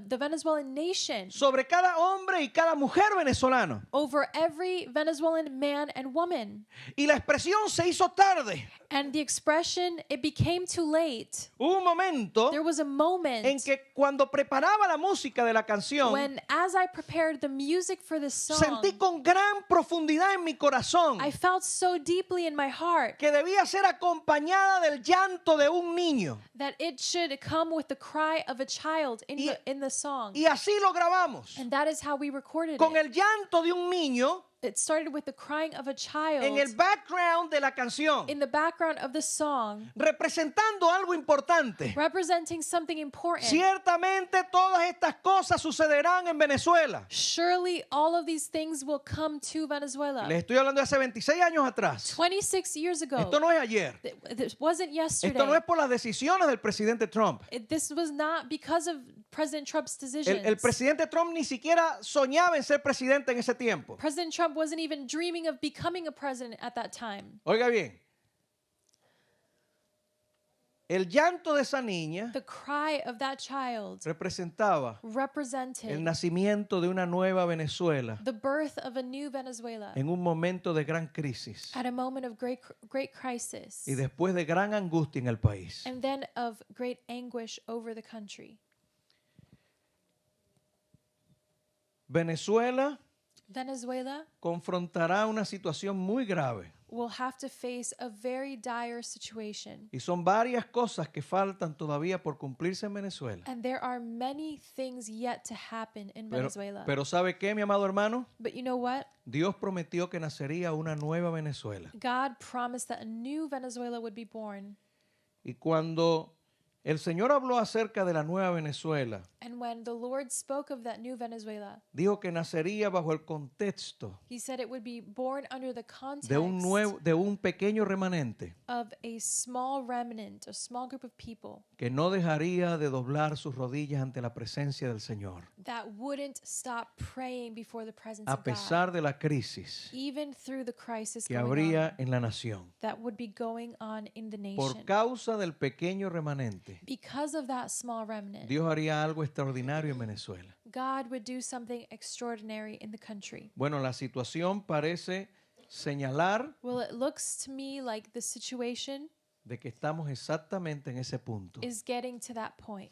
B: the Venezuelan nation.
A: Sobre cada hombre y cada mujer venezolano.
B: Over every Venezuelan man and woman.
A: Y la expresión se hizo tarde.
B: And the expression, it became too late.
A: Hubo un momento
B: There was a moment
A: en que cuando preparaba la música de la canción,
B: when, as I prepared the music for this song,
A: sentí con gran profundidad en mi corazón
B: I felt so deeply in my heart
A: que debía ser acompañada del llanto de un niño.
B: that it should come with the cry of a child in the song.
A: Y así lo grabamos.
B: And that is how we recorded
A: Con
B: it.
A: el llanto de un niño
B: It started with the crying of a child
A: en el background de la canción,
B: in the background of the song,
A: representando algo importante.
B: representing something important.
A: Ciertamente todas estas cosas sucederán en Venezuela.
B: Surely all of these things will come to Venezuela.
A: Les estoy hablando de hace 26 años atrás.
B: 26 years ago.
A: Esto no es ayer.
B: This wasn't yesterday.
A: Esto no es por las decisiones del presidente Trump.
B: This was not because of President Trump's decisions.
A: El presidente Trump ni siquiera soñaba en ser presidente en ese tiempo.
B: President Trump wasn't even dreaming of becoming a president at that time.
A: Oiga bien. El llanto de esa niña
B: The cry of that child
A: representaba el
B: represented
A: nacimiento de una nueva Venezuela
B: the birth of a new Venezuela
A: en un momento de gran crisis
B: at a moment of great crisis
A: y después de gran angustia en el país.
B: and then of great anguish over the country.
A: Venezuela
B: Venezuela
A: confrontará una situación muy grave
B: will have to face a very dire situation.
A: y son varias cosas que faltan todavía por cumplirse en Venezuela.
B: And there are many things yet to happen in Venezuela.
A: Pero ¿sabe qué, mi amado hermano?
B: But you know what?
A: Dios prometió que nacería una nueva Venezuela.
B: God promised that a new Venezuela would be born.
A: Y cuando el Señor habló acerca de la nueva Venezuela,
B: And when the Lord spoke of that new Venezuela,
A: dijo que nacería bajo el contexto
B: he said it would be born under the context
A: de un pequeño remanente
B: of a small remnant, a small group of people
A: que no dejaría de doblar sus rodillas ante la presencia del Señor,
B: that wouldn't stop praying before the presence
A: a
B: of God,
A: pesar de la crisis
B: even through the crisis
A: que
B: going
A: habría
B: on,
A: en la nación.
B: that would be going on in the
A: Por
B: nation.
A: causa del pequeño remanente,
B: Because of that small remnant,
A: Dios haría algo extraordinario en Venezuela.
B: God would do something extraordinary in the country.
A: Bueno, la situación parece señalar
B: Well, it looks to me like the situation
A: de que estamos exactamente en ese punto.
B: is getting to that point.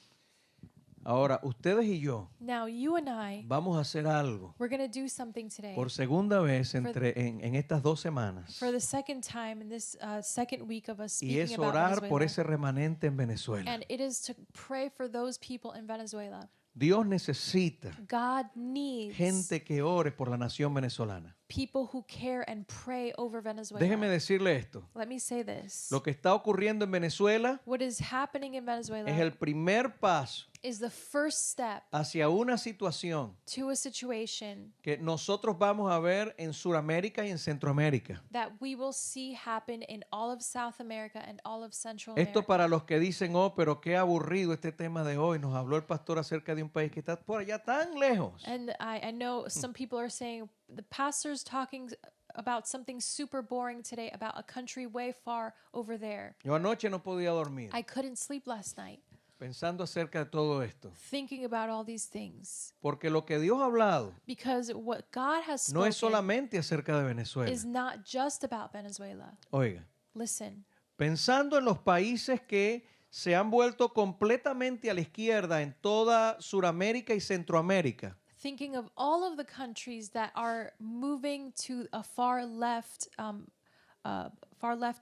A: Ahora, ustedes y yo
B: Now, you and I,
A: vamos a hacer algo
B: we're going to do something today.
A: por segunda vez en estas 2 semanas.
B: For the second time in this second week of us
A: Y
B: speaking
A: es
B: about
A: orar por
B: Venezuela.
A: ese remanente en Venezuela.
B: And it is to pray for those people in Venezuela.
A: Dios necesita
B: God needs
A: gente que ore por la nación venezolana.
B: people who care and pray over Venezuela.
A: Déjeme decirle esto.
B: Let me say this.
A: Lo que está ocurriendo en Venezuela
B: What is happening in Venezuela
A: es el primer paso
B: is the first step
A: hacia una situación
B: to a situation
A: que nosotros vamos a ver en Sudamérica y en Centroamérica.
B: that we will see happen in all of South America and all of Central
A: Esto
B: America.
A: para los que dicen, oh, pero qué aburrido este tema de hoy. Nos habló el pastor acerca de un país que está por allá tan lejos.
B: And I know some people are saying the pastor's talking about something super boring today about a country way far over there.
A: Yo anoche no podía dormir
B: I couldn't sleep last night
A: pensando acerca de todo esto.
B: thinking about all these things
A: Porque lo que Dios ha hablado
B: because what God has
A: no es
B: spoken
A: solamente acerca de Venezuela.
B: is not just about Venezuela.
A: Oiga,
B: Listen,
A: pensando en los países que se han vuelto completamente a la izquierda en toda Sudamérica y Centroamérica.
B: thinking of all of the countries that are moving to a far left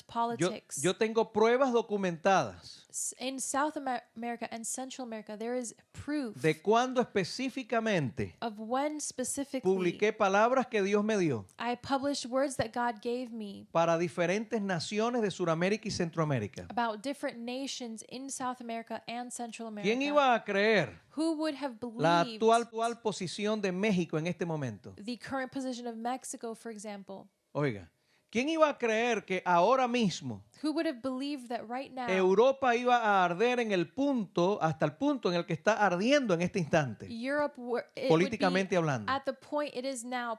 B: politics.
A: Yo tengo pruebas documentadas
B: In South America and Central America, there is proof
A: de cuándo específicamente
B: of when specifically
A: publiqué palabras que Dios me dio
B: I published words that God gave me
A: para diferentes naciones de Sudamérica y Centroamérica.
B: about different nations in South America and Central America.
A: ¿Quién iba a creer
B: Who would have
A: la
B: believed
A: actual posición de México en este momento?
B: the current position of Mexico, for example?
A: Oiga, ¿quién iba a creer que ahora mismo
B: Who would have believed that right now
A: Europa iba a arder hasta el punto en el que está ardiendo en este instante,
B: Europe it would
A: políticamente
B: be
A: hablando?
B: at the point it is now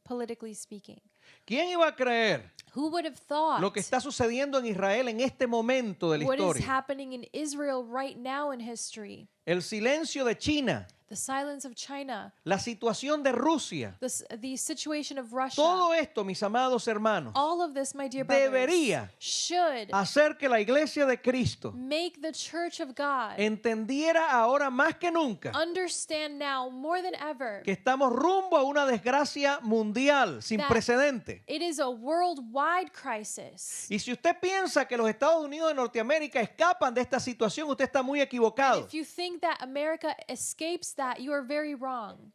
B: politically speaking?
A: ¿Quién iba a creer
B: Who would have thought
A: lo que está sucediendo en Israel en este momento de la
B: what is
A: historia?
B: happening in Israel right now in history?
A: El silencio de China,
B: The silence of China,
A: la situación de Rusia,
B: the situation of Russia.
A: todo esto, mis amados hermanos,
B: All of this, my dear brothers,
A: debería
B: should
A: hacer que la iglesia de Cristo
B: make the church of God
A: entendiera ahora más que nunca
B: understand now more than ever
A: que estamos rumbo a una desgracia mundial sin
B: That-
A: precedente.
B: it is a worldwide crisis.
A: Y si usted piensa que los Estados Unidos de Norteamérica escapan de esta situación, usted está muy equivocado.
B: If you think that America escapes that, you are very wrong.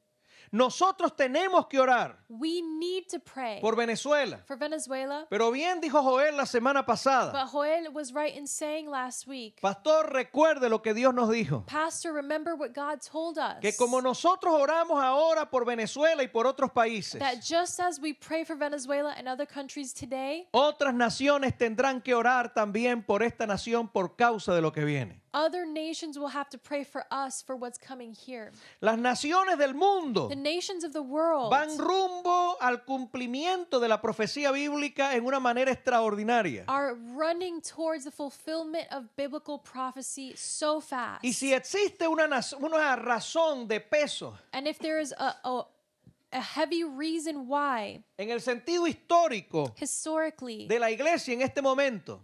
A: Nosotros tenemos que orar
B: We need to pray
A: por Venezuela.
B: for Venezuela.
A: Pero bien dijo Joel la semana pasada,
B: But Joel was right in saying last week,
A: pastor, recuerde lo que Dios nos dijo,
B: Pastor, remember what God told us.
A: que como nosotros oramos ahora por Venezuela y por otros países,
B: That just as we pray for Venezuela and other countries today,
A: otras naciones tendrán que orar también por esta nación por causa de lo que viene.
B: other nations will have to pray for us for what's coming here.
A: Las naciones del mundo
B: The nations of the world
A: van rumbo al cumplimiento de la profecía bíblica en una manera extraordinaria.
B: are running towards the fulfillment of biblical prophecy so fast.
A: Y si existe una razón de peso
B: And if there is a heavy reason why,
A: en el sentido histórico
B: historically,
A: de la iglesia en este momento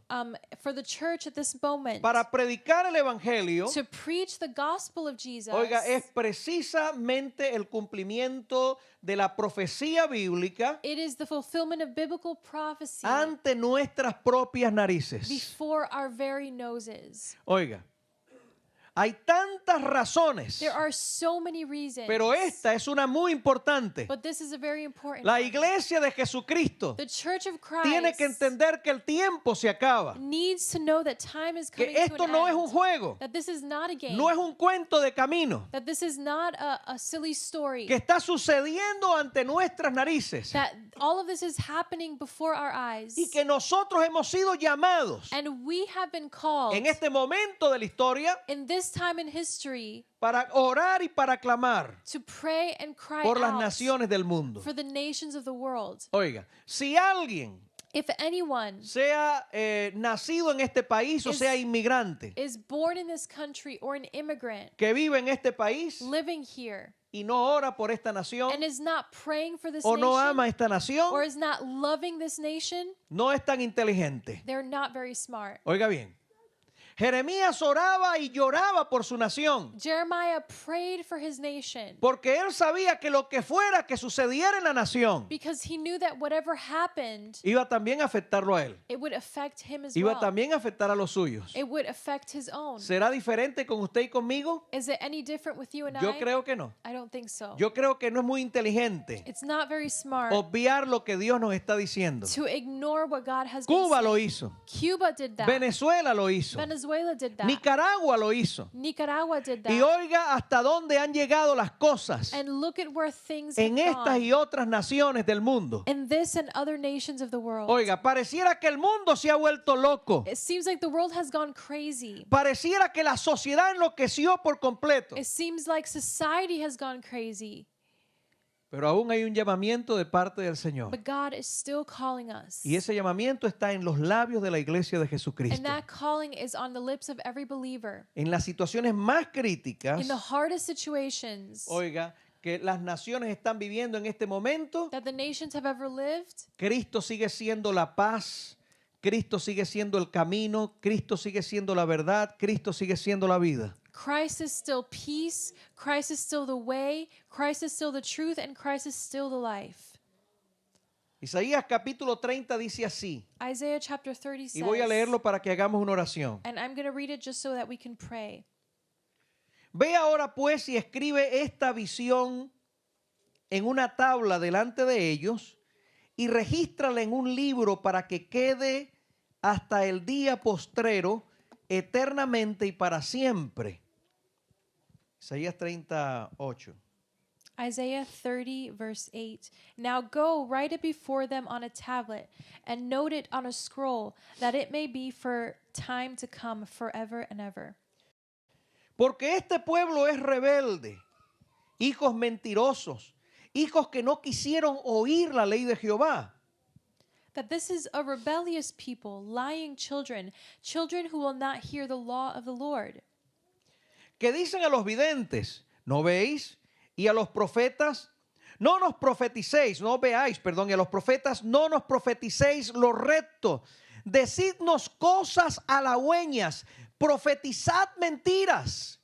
B: for the church at this moment,
A: para predicar el evangelio,
B: to preach the gospel of Jesus,
A: oiga, es precisamente el cumplimiento de la profecía bíblica
B: it is the fulfillment of biblical prophecy
A: ante nuestras propias narices.
B: before our very noses.
A: Oiga, hay tantas razones,
B: There are so many reasons,
A: pero esta es una muy importante.
B: but this is a very important
A: La
B: one.
A: iglesia de Jesucristo
B: The church of Christ
A: tiene que entender que el tiempo se acaba,
B: needs to know that time is coming
A: que
B: to
A: esto
B: an
A: no
B: end,
A: es un juego,
B: that this is not a game,
A: no es un cuento de camino,
B: that this is not a silly story,
A: que está sucediendo ante nuestras narices
B: that all of this is happening before our eyes,
A: y que nosotros hemos sido llamados
B: and we have been called
A: en este momento de la historia
B: in this time in history
A: para orar y para clamar
B: to pray and cry
A: por las
B: out
A: naciones del mundo.
B: for the nations of the world.
A: Oiga, si alguien
B: If anyone
A: sea nacido en este país o
B: Es-
A: sea inmigrante
B: is born in this country or an immigrant
A: que vive en este país
B: living here
A: y no ora por esta nación
B: and is not praying for this
A: o no
B: nation
A: ama esta nación,
B: or is not loving this nation,
A: no es tan inteligente.
B: they're not very smart.
A: Oiga bien, Jeremías oraba y lloraba por su nación,
B: Jeremiah prayed for his nation
A: porque él sabía que lo que fuera que sucediera en la nación
B: because he knew that whatever happened,
A: iba también a afectarlo a él,
B: it would affect him as
A: iba
B: well.
A: también a afectar a los suyos.
B: It would affect his own.
A: ¿Será diferente con usted y conmigo?
B: Is it any different with you and
A: Yo
B: I?
A: creo que no.
B: I don't think so.
A: Yo creo que no es muy inteligente
B: It's not very smart
A: obviar lo que Dios nos está diciendo.
B: to ignore what God has been
A: Cuba
B: saying.
A: lo hizo,
B: Cuba did that.
A: Venezuela lo hizo,
B: Venezuela did that.
A: Nicaragua lo hizo.
B: Nicaragua did that.
A: Y oiga hasta dónde han llegado las cosas
B: And look at where things
A: en
B: have
A: estas
B: gone
A: y otras naciones del mundo.
B: in this and other nations of the world.
A: Oiga, pareciera que el mundo se ha vuelto loco.
B: It seems like the world has gone crazy.
A: Pareciera que la sociedad enloqueció por completo.
B: It seems like society has gone crazy.
A: Pero aún hay un llamamiento de parte del Señor.
B: But God is still calling us.
A: Y ese llamamiento está en los labios de la iglesia de
B: And
A: Jesucristo.
B: that calling is on the lips of every believer.
A: En las situaciones más críticas,
B: In the hardest situations
A: oiga, que las naciones están viviendo en este momento,
B: that the nations have ever lived,
A: Cristo sigue siendo la paz, Cristo sigue siendo el camino, Cristo sigue siendo la verdad, Cristo sigue siendo la vida.
B: Christ is still peace, Christ is still the way, Christ is still the truth, and Christ is still the life.
A: Isaías capítulo 30 dice así,
B: Isaiah chapter 30 says,
A: y voy a leerlo para que hagamos una oración.
B: and I'm going to read it just so that we can pray.
A: Ve ahora pues y escribe esta visión en una tabla delante de ellos y regístrala en un libro para que quede hasta el día postrero, eternamente y para siempre. Isaías 38.
B: Isaiah 30, verse 8. Now go, write it before them on a tablet, and note it on a scroll, that it may be for time to come, forever and ever.
A: Porque este pueblo es rebelde, hijos mentirosos, hijos que no quisieron oír la ley de Jehová.
B: That this is a rebellious people, lying children, children who will not hear the law of the Lord.
A: Que dicen a los videntes, ¿no veis? Y a los profetas, no nos profeticéis, no veáis, perdón, y a los profetas, no nos profeticéis lo recto. Decidnos cosas halagüeñas, profetizad mentiras.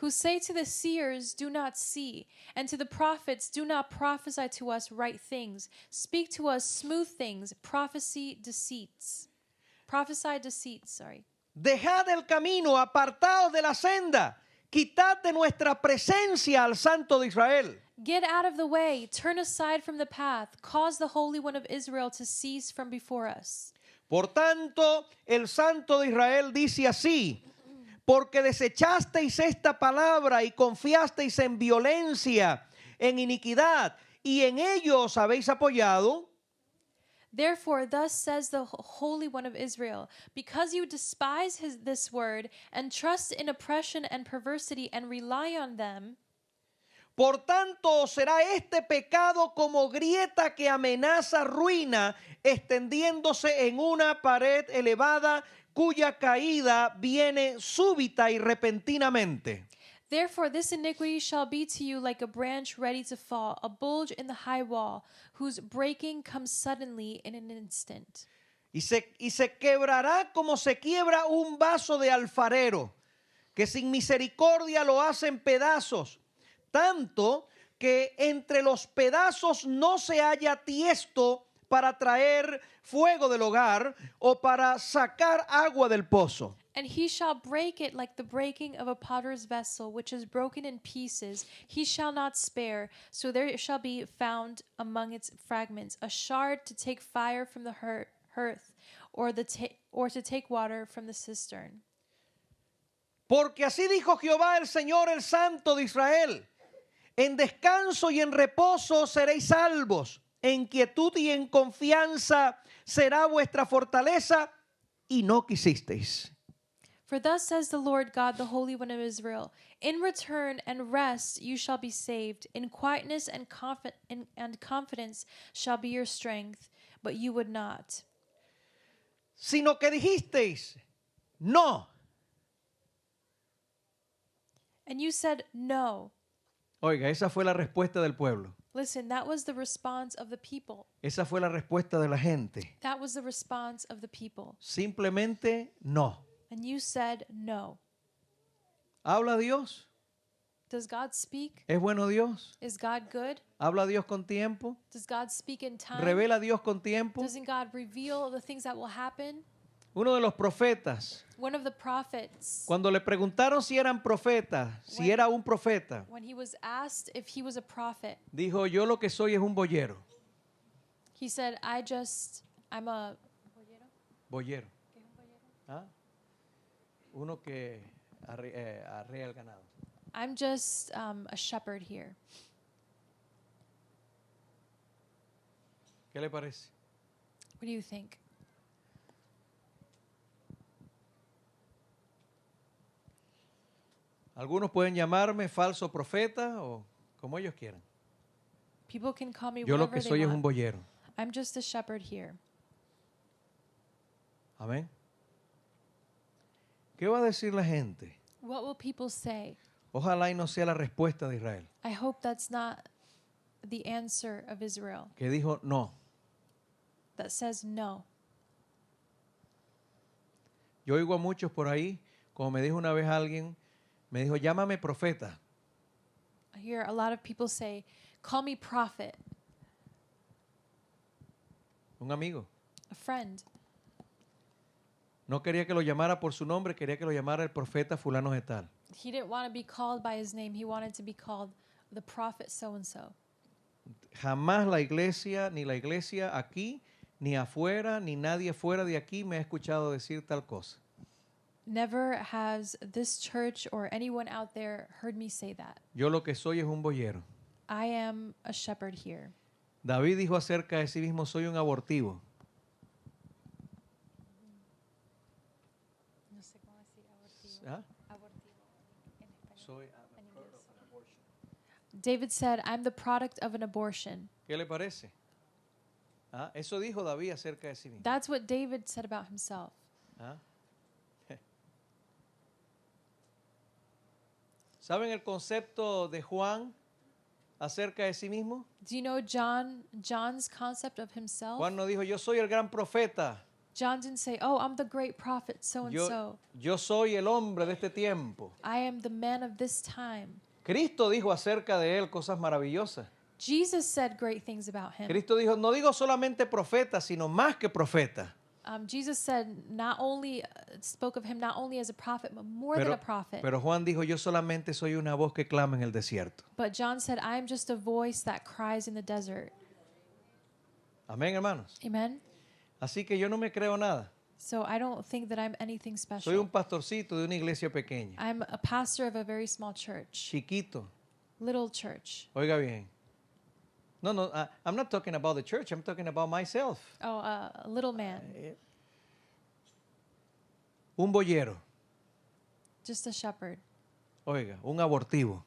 B: Who say to the seers, do not see, and to the prophets, do not prophesy to us right things. Speak to us smooth things, prophesy deceits. Prophesy deceits, sorry.
A: Dejad el camino, apartaos de la senda, quitad de nuestra presencia al Santo de Israel.
B: Get out of the way, turn aside from the path, cause the Holy One of Israel to cease from before us.
A: Por tanto, el Santo de Israel dice así, porque desechasteis esta palabra y confiasteis en violencia, en iniquidad, y en ello os habéis apoyado.
B: Therefore, thus says the Holy One of Israel, because you despise this word and trust in oppression and perversity and rely on them,
A: Por tanto, será este pecado como grieta que amenaza ruina, extendiéndose en una pared elevada cuya caída viene súbita y repentinamente.
B: therefore this iniquity shall be to you like a branch ready to fall, a bulge in the high wall, whose breaking comes suddenly in an instant.
A: Y se quebrará como se quiebra un vaso de alfarero, que sin misericordia lo hace en pedazos, tanto que entre los pedazos no se halla tiesto para traer fuego del hogar o para sacar agua del pozo.
B: And he shall break it like the breaking of a potter's vessel, which is broken in pieces. He shall not spare, so there shall be found among its fragments a shard to take fire from the hearth, or to take water from the cistern.
A: Porque así dijo Jehová el Señor, el Santo de Israel: en descanso y en reposo seréis salvos, en quietud y en confianza será vuestra fortaleza, y no quisisteis.
B: For thus says the Lord God, the Holy One of Israel, in return and rest you shall be saved, in quietness and confidence shall be your strength, but you would not.
A: Sino que dijisteis, no.
B: And you said, no.
A: Oiga, esa fue la respuesta del pueblo.
B: Listen, that was the response of the people.
A: Esa fue la respuesta de la gente.
B: That was the response of the people.
A: Simplemente no.
B: And you said no.
A: ¿Habla Dios?
B: Does God speak?
A: ¿Es bueno Dios?
B: Is God good?
A: ¿Habla Dios con tiempo?
B: Does God speak in time?
A: ¿Revela Dios con tiempo?
B: Doesn't God reveal the things that will happen?
A: Uno de los profetas,
B: One of the prophets,
A: cuando le preguntaron si eran profetas, si era un profeta,
B: when he was asked if he was a prophet,
A: dijo, yo lo que soy es un boyero.
B: he said, I'm a
A: Boyero. ¿Ah? Uno que arrea el ganado.
B: I'm just a shepherd here.
A: ¿Qué le parece?
B: What do you think?
A: Algunos pueden llamarme falso profeta o como ellos quieran.
B: People can call me
A: Yo lo
B: whatever
A: que
B: they
A: soy es un
B: want.
A: boyero.
B: I'm just a shepherd here.
A: Amén. ¿Qué va a decir la gente?
B: What will people say?
A: Ojalá y no sea la respuesta de Israel,
B: I hope that's not the answer of Israel
A: que dijo no.
B: that says no.
A: Yo oigo a muchos por ahí, como me dijo una vez alguien, me dijo, llámame profeta.
B: I hear a lot of people say, call me prophet,
A: Un amigo.
B: a friend.
A: No quería que lo llamara por su nombre, quería que lo llamara el profeta fulano de tal.
B: He didn't want to be called by his name. He wanted to be called the prophet so-and-so.
A: Jamás la iglesia, ni la iglesia aquí, ni afuera, ni nadie fuera de aquí me ha escuchado decir tal cosa.
B: Never has this church or anyone out there heard me say that.
A: Yo lo que soy es un boyero.
B: I am a shepherd here.
A: David dijo acerca de sí mismo, soy un abortivo. ¿Ah? Soy
B: David said, I'm the product of an abortion.
A: ¿Qué le parece? ¿Ah? Eso dijo David acerca de sí mismo.
B: That's what David said about himself.
A: ¿Ah? ¿Saben el concepto de Juan acerca de sí mismo?
B: Do you know John's concept of himself?
A: Juan no dijo, yo soy el gran profeta.
B: John didn't say, oh, I'm the great prophet so-and-so.
A: Yo soy el hombre de este tiempo.
B: I am the man of this time.
A: Cristo dijo acerca de él cosas maravillosas.
B: Jesus said great things about him.
A: Cristo dijo, no digo solamente profeta, sino más que profeta.
B: Jesus said spoke of him not only as a prophet, but more than a prophet.
A: Pero Juan dijo, yo solamente soy una voz que clama en el desierto.
B: But John said, I am just a voice that cries in the desert.
A: Amén, hermanos.
B: Amen?
A: Así que yo no me creo nada.
B: So I don't think that I'm anything
A: Soy
B: special.
A: un pastorcito de una iglesia pequeña,
B: I'm a pastor of a very small church,
A: chiquito.
B: little church.
A: Oiga bien. No, I'm not talking about the church. I'm talking about myself.
B: Oh, a little man,
A: Un boyero.
B: just a shepherd,
A: Oiga, un abortivo.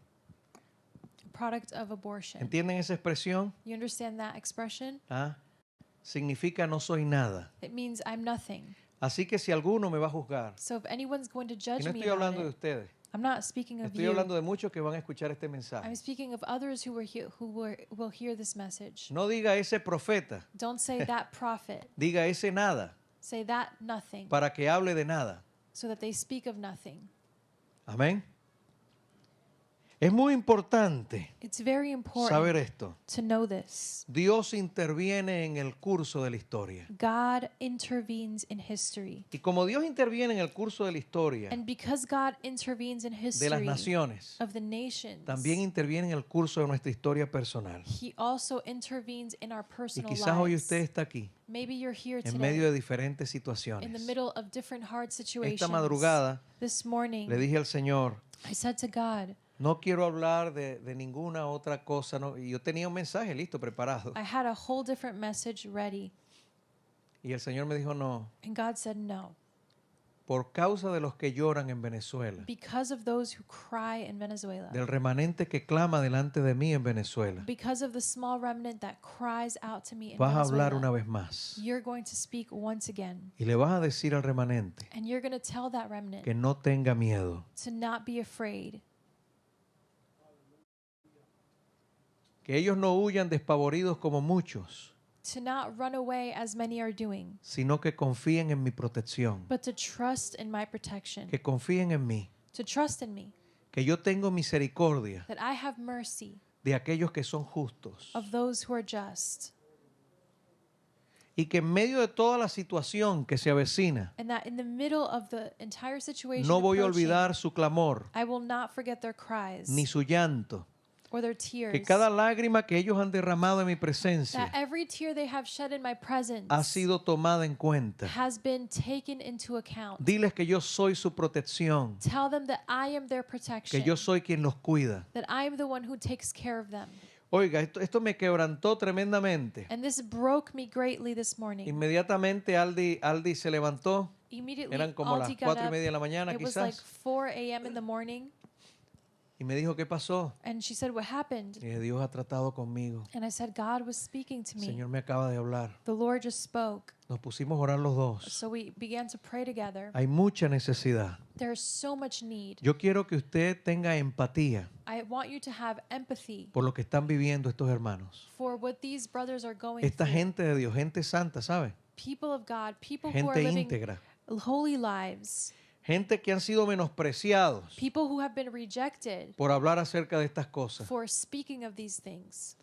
B: product of abortion.
A: ¿Entienden esa expresión?
B: You understand that expression?
A: ¿Ah? Significa no soy nada.
B: It means I'm nothing.
A: Así que si alguno me va a juzgar,
B: So if anyone's going to
A: y
B: judge
A: no
B: me
A: estoy
B: about
A: hablando de
B: it,
A: ustedes,
B: I'm not speaking of
A: estoy
B: you.
A: hablando de muchos que van a escuchar este mensaje.
B: I'm speaking of others who will hear this message.
A: No diga ese profeta,
B: Don't say that prophet.
A: diga ese nada,
B: Say that nothing,
A: para que hable de nada.
B: so that they speak of nothing.
A: Amén. Es muy importante
B: It's very important
A: saber esto.
B: to know this.
A: Dios interviene en el curso de la historia.
B: God intervenes in history.
A: Y como Dios interviene en el curso de la historia
B: And because God intervenes in
A: de las
B: history
A: naciones,
B: of the nations,
A: también interviene en el curso de nuestra historia personal.
B: He also intervenes in our
A: Y
B: personal
A: quizás hoy
B: lives.
A: usted está aquí,
B: Maybe you're here
A: en medio
B: today
A: de diferentes
B: in the
A: situaciones.
B: middle of different hard situations.
A: Esta madrugada
B: This morning,
A: le dije al Señor,
B: I said to God,
A: no quiero hablar de ninguna otra cosa. No. Y yo tenía un mensaje listo, preparado.
B: I had a whole different message ready.
A: Y el Señor me dijo, no,
B: And God said, no.
A: por causa de los que lloran en Venezuela,
B: Because of those who cry in Venezuela.
A: del remanente que clama delante de mí en Venezuela,
B: Because of the small remnant that cries out to me in
A: vas a hablar una
B: Venezuela.
A: vez más.
B: You're going to speak once again.
A: Y le vas a decir al remanente
B: And you're going to tell that remnant
A: que no tenga miedo,
B: to not be afraid.
A: que ellos no huyan despavoridos como muchos,
B: to not run away as many are doing,
A: sino que confíen en mi protección,
B: but to trust in my protection,
A: que confíen en mí,
B: to trust in me,
A: que yo tengo misericordia
B: that I have mercy
A: de aquellos que son justos
B: of those who are just,
A: y que en medio de toda la situación que se avecina,
B: and that in the middle of the entire situation
A: no voy a
B: approaching,
A: olvidar su clamor
B: I will not forget their cries
A: ni su llanto,
B: or their tears,
A: que cada lágrima que ellos han derramado en mi presencia
B: that every tear they have shed in my presence
A: ha sido tomada en cuenta.
B: has been taken into account.
A: Diles que yo soy su protección,
B: Tell them that I am their protection,
A: que yo soy quien los cuida.
B: that I am the one who takes care of them.
A: Oiga, esto me quebrantó tremendamente.
B: And this broke me greatly this morning.
A: Inmediatamente Aldi se levantó,
B: Immediately,
A: eran como las
B: Aldi got
A: 4:30 de la mañana
B: It was like
A: quizás,
B: 4 a.m. in the morning,
A: y me dijo, ¿qué pasó?
B: and she said, "What happened?"
A: Y dije, Dios ha tratado conmigo.
B: And I said, "God was speaking to
A: El
B: me.
A: Señor me acaba de hablar.
B: The Lord just spoke."
A: Nos pusimos a orar los dos.
B: So we began to pray together.
A: Hay mucha necesidad.
B: There's so much need.
A: Yo quiero que usted tenga empatía
B: I want you to have empathy
A: por lo que están viviendo estos hermanos.
B: for what these brothers are going
A: Esta
B: through.
A: gente de Dios, gente santa, ¿sabe?
B: People of God, people who are
A: Gente
B: living
A: íntegra.
B: holy lives,
A: Gente que han sido menospreciados
B: people who have been rejected
A: por hablar acerca de estas cosas.
B: for speaking of these things,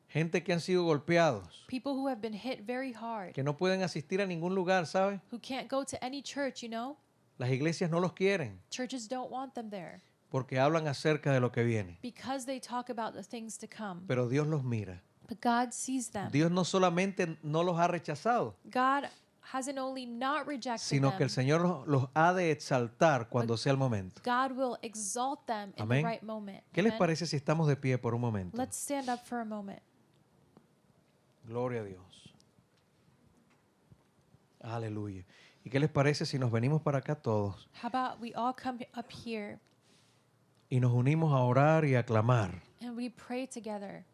A: Gente que han sido golpeados,
B: people who have been hit very hard,
A: que no pueden asistir a ningún lugar, ¿sabe?
B: who can't go to any church, you know?
A: Las iglesias no los quieren
B: Churches don't want them there
A: porque hablan acerca de lo que viene.
B: because they talk about the things to come.
A: Pero Dios los mira.
B: But God sees them.
A: Dios no solamente no los ha rechazado,
B: God hasn't only not rejected
A: sino que el
B: them,
A: Señor los ha de exaltar cuando sea el momento.
B: God will exalt them in
A: Amén.
B: the right moment.
A: ¿Qué les
B: Amen?
A: parece si estamos de pie por un momento?
B: Let's stand up for a moment.
A: Gloria a Dios. Aleluya. ¿Y qué les parece si nos venimos para acá todos
B: How about we all come up here
A: y nos unimos a orar y a clamar?
B: and we pray together?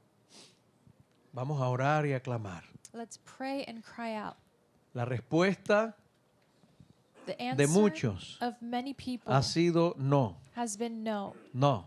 A: Vamos a orar y a clamar.
B: Let's pray and cry out.
A: La respuesta
B: The
A: de
B: answer
A: muchos
B: of many people
A: ha sido no,
B: has been no,
A: no.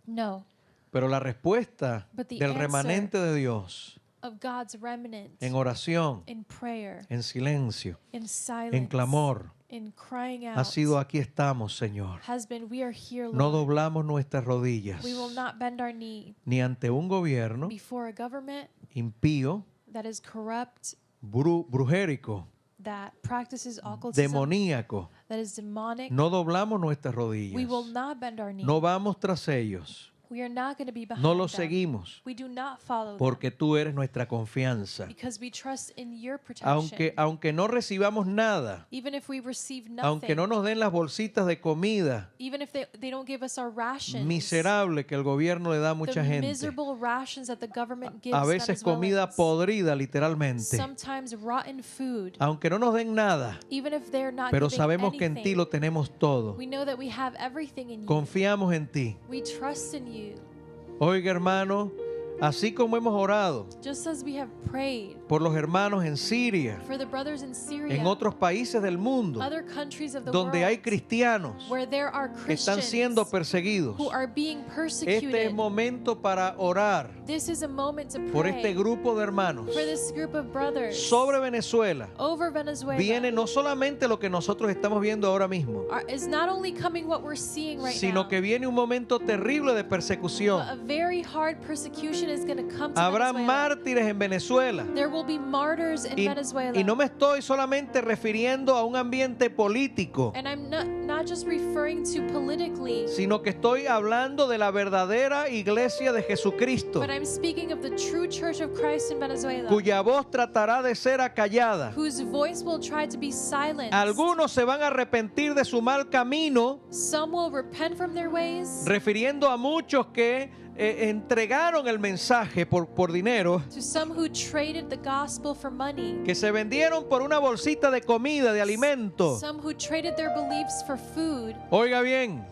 B: no.
A: Pero la respuesta
B: But the
A: del
B: answer
A: remanente de Dios
B: of God's remnant
A: en oración,
B: in prayer,
A: en silencio,
B: in silence,
A: en clamor,
B: in crying
A: ha
B: out,
A: sido aquí estamos, Señor.
B: has been, we are here,
A: No
B: Lord.
A: doblamos nuestras rodillas
B: We will not bend our knee
A: ni ante un gobierno
B: before a government
A: impío,
B: that is corrupt,
A: brujérico,
B: that practices occultism,
A: demoníaco.
B: that is demonic.
A: No doblamos nuestras
B: We will
A: rodillas.
B: not bend our knee.
A: No vamos tras ellos.
B: We are not going to be behind
A: No los
B: them.
A: seguimos
B: We do not follow them
A: porque tú eres nuestra confianza.
B: because we trust in your protection.
A: Aunque no recibamos nada,
B: Even if we receive nothing,
A: aunque no nos den las bolsitas de comida,
B: even if they don't give us our rations,
A: miserable que el gobierno le da a mucha
B: the
A: gente.
B: miserable rations that the government gives
A: A veces comida
B: Venezuelans,
A: podrida, literalmente.
B: sometimes rotten food,
A: Aunque no nos den nada,
B: even if they're not
A: pero
B: giving
A: sabemos que en
B: anything,
A: ti lo tenemos todo.
B: we know that we have everything in you.
A: Confiamos en ti.
B: We trust in you.
A: Oiga, hermano, así como hemos orado
B: Just as we have prayed
A: por los hermanos en Siria,
B: for the brothers in Syria,
A: en otros países del mundo,
B: other countries of the
A: donde
B: world,
A: hay cristianos
B: where there are
A: que están siendo
B: Christians
A: perseguidos,
B: who are being
A: este es
B: persecuted,
A: momento para orar
B: this is a moment to
A: por
B: pray
A: este grupo de hermanos.
B: for this group of brothers
A: Sobre Venezuela
B: over Venezuela.
A: viene no solamente lo que nosotros estamos viendo ahora mismo,
B: Is not only coming what we're seeing right
A: sino
B: now,
A: que viene un momento terrible de
B: but
A: persecución.
B: a very hard persecution is going to come to
A: Habrá
B: Venezuela.
A: mártires en Venezuela.
B: There will be martyrs in Venezuela.
A: Y no me estoy solamente refiriendo a un ambiente político,
B: And I'm not just referring to politically,
A: sino que estoy hablando de la verdadera iglesia de Jesucristo,
B: but I'm speaking of the true Church of Christ in Venezuela,
A: cuya voz tratará de ser acallada.
B: whose voice will try to be silenced.
A: Algunos se van a arrepentir de su mal camino,
B: Some will repent from their ways.
A: refiriendo a muchos que entregaron el mensaje por dinero,
B: To some who traded the gospel for money.
A: que se vendieron por una bolsita de comida, de alimento.
B: Some who traded their beliefs for food.
A: Oiga bien,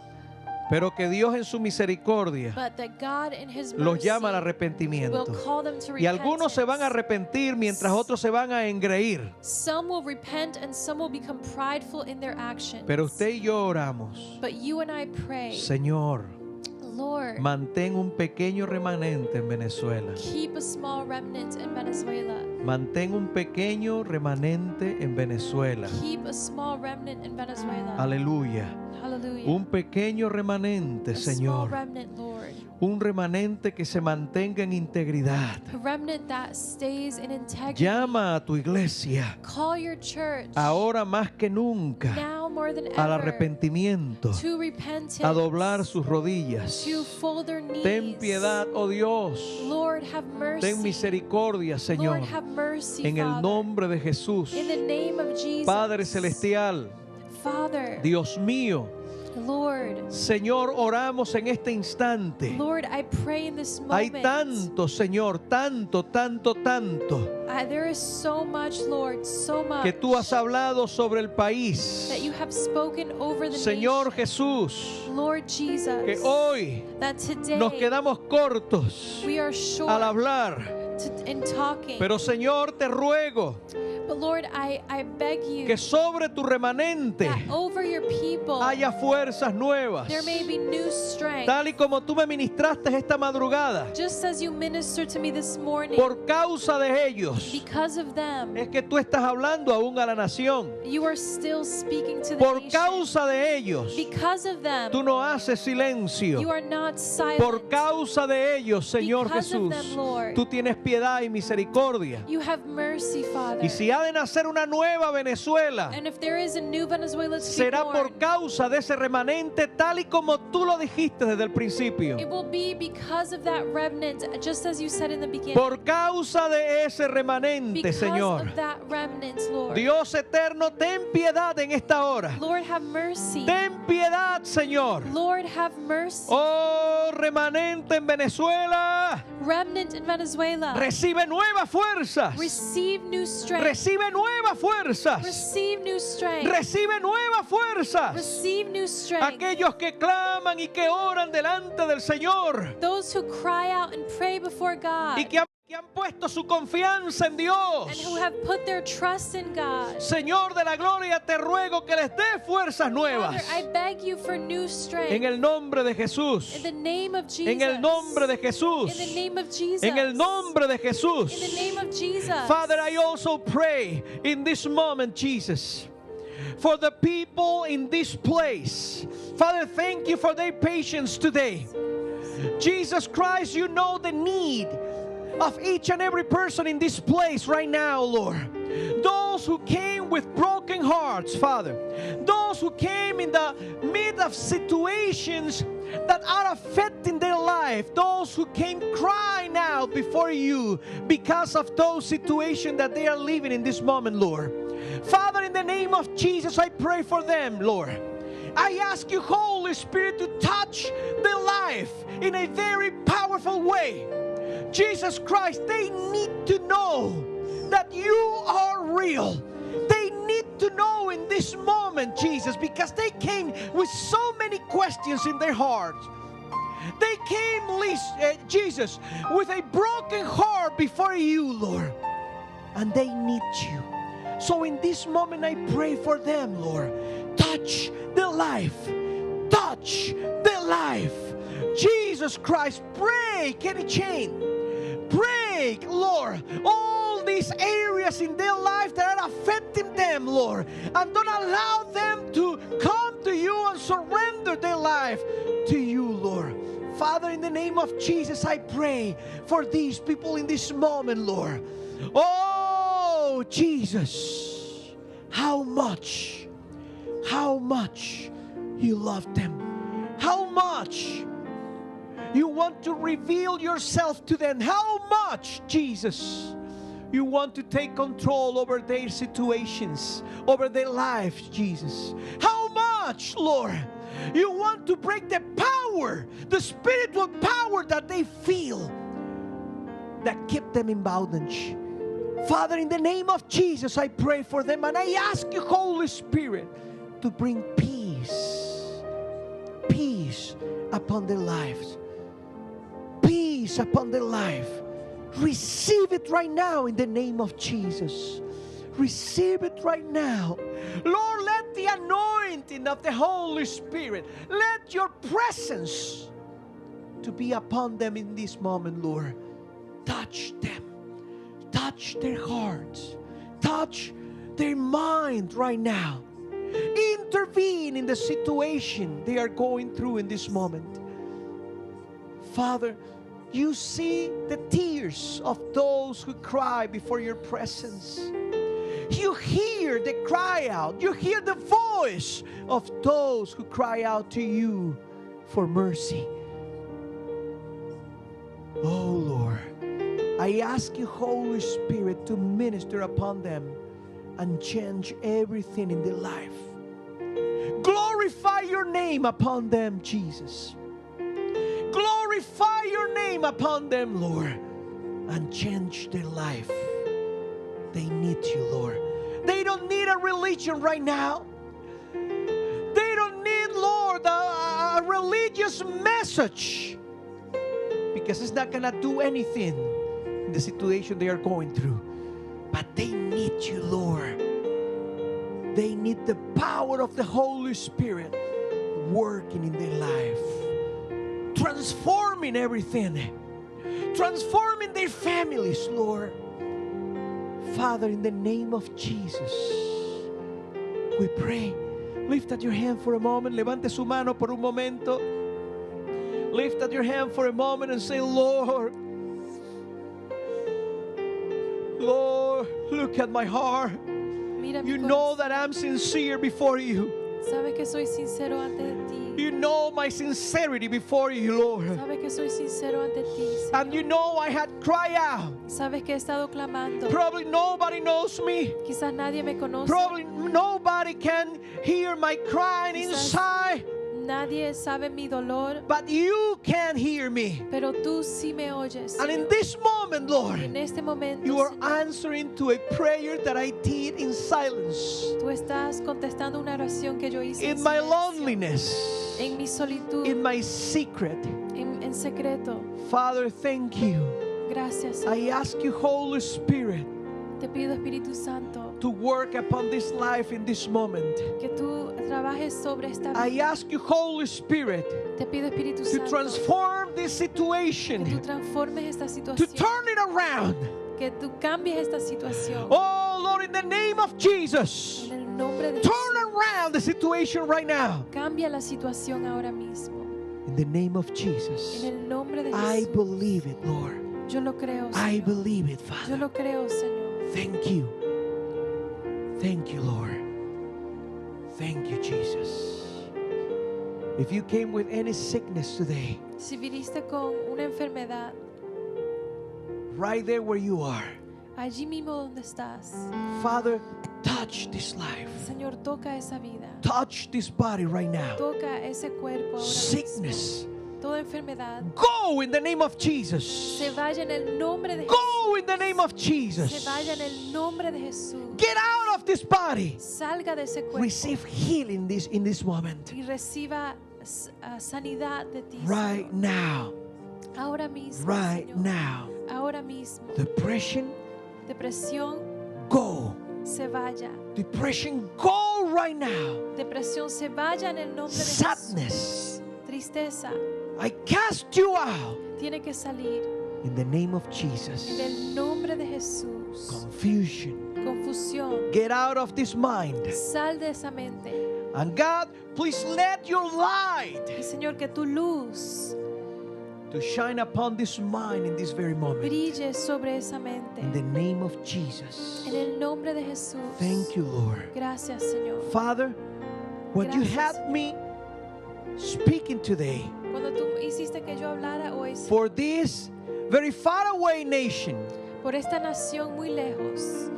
A: pero que Dios en su misericordia
B: But that God in His
A: los
B: mercy
A: llama al
B: will
A: arrepentimiento.
B: call them to
A: Y algunos se van a
B: repentance.
A: arrepentir mientras otros se van a engreír.
B: Some will repent and some will become prideful in their actions.
A: Pero usted y yo oramos,
B: But you and I pray,
A: Señor,
B: Lord,
A: mantén un pequeño remanente en Venezuela.
B: keep a small remnant in Venezuela.
A: Mantén un pequeño remanente en Venezuela.
B: Keep a small remnant in Venezuela.
A: Aleluya.
B: Hallelujah.
A: Un pequeño remanente,
B: A small
A: Señor.
B: remnant, Lord.
A: Un remanente que se mantenga en integridad.
B: A remnant that stays in integrity.
A: Llama a tu iglesia
B: Call your church
A: ahora más que nunca
B: now more than
A: al
B: ever
A: arrepentimiento,
B: to repentance,
A: a doblar sus rodillas.
B: to fold their knees.
A: Ten piedad, oh Dios.
B: Lord, have mercy.
A: Ten misericordia, Señor.
B: Lord, have mercy,
A: En el
B: Father.
A: nombre de Jesús.
B: In the name of Jesus.
A: Padre celestial,
B: Father,
A: Dios mío,
B: Lord,
A: Señor, oramos en este instante.
B: Lord, I pray in this
A: Hay
B: moment.
A: tanto, Señor, tanto,
B: There is so much, Lord, so much
A: que tú has hablado sobre el país.
B: that you have spoken over the
A: Señor
B: nation.
A: Jesús,
B: Lord Jesus,
A: que hoy
B: that today
A: nos quedamos cortos
B: we are short
A: al hablar.
B: in talking.
A: Pero Señor, te ruego
B: But Lord, I beg you
A: que sobre tu remanente
B: that over your people
A: haya fuerzas nuevas.
B: there may be new strength.
A: Tal y como tú me ministraste esta madrugada,
B: Just as you ministered to me this morning,
A: por causa de ellos,
B: because of them,
A: es que tú estás hablando aún a la nación.
B: you are still speaking to the
A: Por
B: nation.
A: causa de ellos,
B: Because of them,
A: tú no haces silencio.
B: you are not silent.
A: Por causa de ellos, Señor
B: Because of
A: Jesús,
B: them, Lord,
A: tú tienes piedad y misericordia.
B: you have mercy, Father.
A: Y si ha de nacer una nueva Venezuela,
B: And if there is a new Venezuela to be
A: será
B: born,
A: por causa de ese remanente, tal y como tú lo dijiste desde el principio.
B: it will be because of that remnant, just as you said in the beginning.
A: Por causa de ese remanente,
B: Because
A: Señor.
B: of that remnant, Lord.
A: Dios eterno, ten piedad en esta hora.
B: Lord, have mercy.
A: Ten piedad, Señor.
B: Lord, have mercy.
A: Oh, remanente en Venezuela,
B: Remnant in Venezuela.
A: recibe nuevas fuerzas.
B: Receive new strength.
A: Recibe nuevas fuerzas.
B: Receive new strength.
A: Recibe nuevas fuerzas.
B: Receive new strength.
A: Aquellos que claman y que oran delante del Señor
B: Those who cry out and pray before God
A: y que han puesto su confianza en Dios.
B: and who have put their trust in God.
A: Señor de la gloria, te ruego que les dé fuerzas
B: Father,
A: nuevas.
B: I beg you for new strength.
A: En el nombre de Jesús.
B: In the name of Jesus.
A: En el nombre de Jesús.
B: In the name of Jesus.
A: En el nombre de Jesús.
B: In the name of Jesus.
A: Father, I also pray in this moment, Jesus, for the people in this place. Father, thank you for their patience today. Jesus Christ, you know the need of each and every person in this place right now, Lord. Those who came with broken hearts, Father. Those who came in the midst of situations that are affecting their life. Those who came crying out before you because of those situations that they are living in this moment, Lord. Father, in the name of Jesus, I pray for them, Lord. I ask you, Holy Spirit, to touch their life in a very powerful way. Jesus Christ, they need to know that you are real. They need to know in this moment, Jesus, because they came with so many questions in their hearts. They came, Jesus, with a broken heart before you, Lord, and they need you. So in this moment, I pray for them, Lord. Touch their life. Touch their life. Jesus Christ, break any chain. Break, Lord, all these areas in their life that are affecting them, Lord. And don't allow them to come to you and surrender their life to you, Lord. Father, in the name of Jesus, I pray for these people in this moment, Lord. Oh, Jesus, how much you love them. How much you want to reveal yourself to them. How much, Jesus, you want to take control over their situations, over their lives, Jesus. How much, Lord, you want to break the power, the spiritual power that they feel that keep them in bondage. Father, in the name of Jesus, I pray for them and I ask you, Holy Spirit, to bring peace upon their lives. Peace upon their life. Receive it right now in the name of Jesus. Receive it right now. Lord, let the anointing of the Holy Spirit, let your presence
C: to be upon them in this moment, Lord. Touch them. Touch their hearts. Touch their mind right now. Intervene in the situation they are going through in this moment. Father, you see the tears of those who cry before your presence. You hear the cry out. You hear the voice of those who cry out to you for mercy. Oh Lord, I ask you, Holy Spirit, to minister upon them and change everything in their life. Glorify your name upon them, Jesus. Glorify your name upon them, Lord, and change their life. They need you, Lord. They don't need a religion right now. They don't need, Lord, a religious message, because it's not going to do anything in the situation they are going through. But they need you, Lord. They need the power of the Holy Spirit working in their life, transforming everything, transforming their families, Lord. Father, in the name of Jesus, we pray. Lift up your hand for a moment. Levante su mano por un momento. Lift up your hand for a moment and say, Lord, Lord, look at my heart.
B: Mira mi
C: You know
B: corazón.
C: that I'm sincere before you.
B: Sabes que soy sincero ante ti.
C: You know my sincerity before you, Lord.
B: Sabes que soy sincero ante ti, Señor.
C: And you know I had cried out.
B: Sabes que he estado clamando.
C: Probably nobody knows me.
B: Quizás nadie me conoce.
C: Probably nobody can hear my crying inside.
B: Nadie sabe mi dolor.
C: But you can hear me.
B: Pero tú sí me oyes.
C: And in
B: Señor.
C: this moment, Lord,
B: En este momento,
C: you are
B: Señor,
C: answering to a prayer that I did in silence,
B: tú estás contestando una oración que yo hice
C: in my
B: silencio,
C: loneliness,
B: en mi solitud,
C: in my secret.
B: en secreto.
C: Father, thank you.
B: Gracias,
C: I
B: Señor.
C: ask you, Holy Spirit,
B: Te pido, Espíritu Santo,
C: to work upon this life in this moment.
B: que tú trabajes sobre esta vida.
C: I ask you, Holy Spirit,
B: Te pido, Espíritu
C: to
B: Santo,
C: transform this
B: que tú
C: situation,
B: transformes esta
C: to
B: situación,
C: turn it around.
B: que tú cambies esta situación.
C: Oh, Lord, in the name of Jesus,
B: En el nombre de
C: turn
B: Jesús,
C: around the situation right now.
B: cambia la situación ahora mismo.
C: In the name of
B: En
C: Jesus,
B: el nombre de
C: I
B: Jesús.
C: believe it, Lord.
B: Yo lo creo,
C: I
B: Señor.
C: believe it,
B: Yo
C: Father.
B: lo creo, Señor.
C: Thank you. Thank you, Lord. Thank you, Jesus. If you came with any sickness today,
B: Si viniste con una enfermedad,
C: right there where you are,
B: allí mismo donde estás,
C: Father, touch this life.
B: Señor, toca esa vida.
C: Touch this body right now.
B: Toca ese cuerpo ahora
C: Sickness,
B: mismo. Toda enfermedad
C: go in the name of Jesus.
B: se vaya en el nombre de Jesús.
C: Go in the name of
B: Se
C: Jesus.
B: vaya en el nombre de Jesús.
C: Get out of this body.
B: Salga de ese cuerpo
C: Receive healing in this moment.
B: y reciba sanidad de ti,
C: Right
B: Señor.
C: now.
B: Ahora mismo,
C: Right
B: Señor.
C: now.
B: Ahora mismo.
C: Depression,
B: Depresión
C: go.
B: se vaya.
C: Depression, go right now.
B: Depresión se vaya en el nombre de Jesús.
C: Sadness,
B: Tristeza
C: I cast you out
B: tiene que salir
C: in the name of
B: en
C: Jesus.
B: el nombre de Jesús.
C: Confusion,
B: Confusión.
C: get out of this mind.
B: Sal de esa mente.
C: And God, please let your light
B: Y Señor, que tu luz
C: to shine upon this mind in this very moment.
B: brille sobre esa mente.
C: In the name of Jesus.
B: En el nombre de Jesús.
C: Thank you, Lord.
B: Gracias, Señor.
C: Father, what you
B: Gracias.
C: had me speaking today
B: Cuando tú hiciste que yo hablara hoy
C: for this very far away nation
B: por esta nación muy lejos,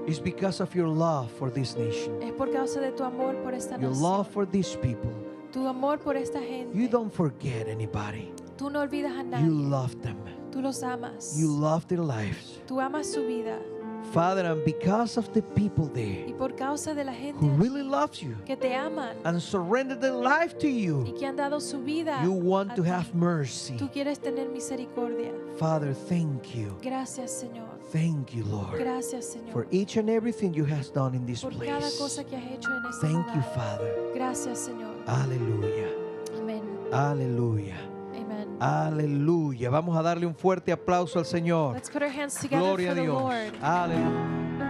C: is because of your love for this nation.
B: es por causa de tu amor por esta
C: Your
B: nación.
C: love for these people.
B: Tu amor por esta gente.
C: You don't forget anybody.
B: Tú no olvidas a
C: You
B: nadie.
C: love them.
B: Tú los amas.
C: You love their lives.
B: Tú amas su vida.
C: Father, and because of the people there
B: Y por causa de la gente
C: who really loves you
B: que te aman
C: and surrender their life to
B: y
C: you,
B: que han dado su vida,
C: you want
B: a
C: to
B: ti.
C: have mercy.
B: Tú quieres tener misericordia.
C: Father, thank you.
B: Gracias, Señor.
C: Thank you, Lord,
B: Gracias,
C: for
B: Señor.
C: each and everything you has done in this
B: Por cada
C: place.
B: cosa que has hecho en este
C: Thank you,
B: lugar.
C: Father.
B: Gracias, Señor.
C: Hallelujah.
B: Amén.
C: Hallelujah.
B: Amén.
A: Aleluya. Vamos a darle un fuerte aplauso al Señor.
B: Let's put our hands together
A: Gloria
B: for
A: a
B: the
A: Dios.
B: Lord.
A: Aleluya.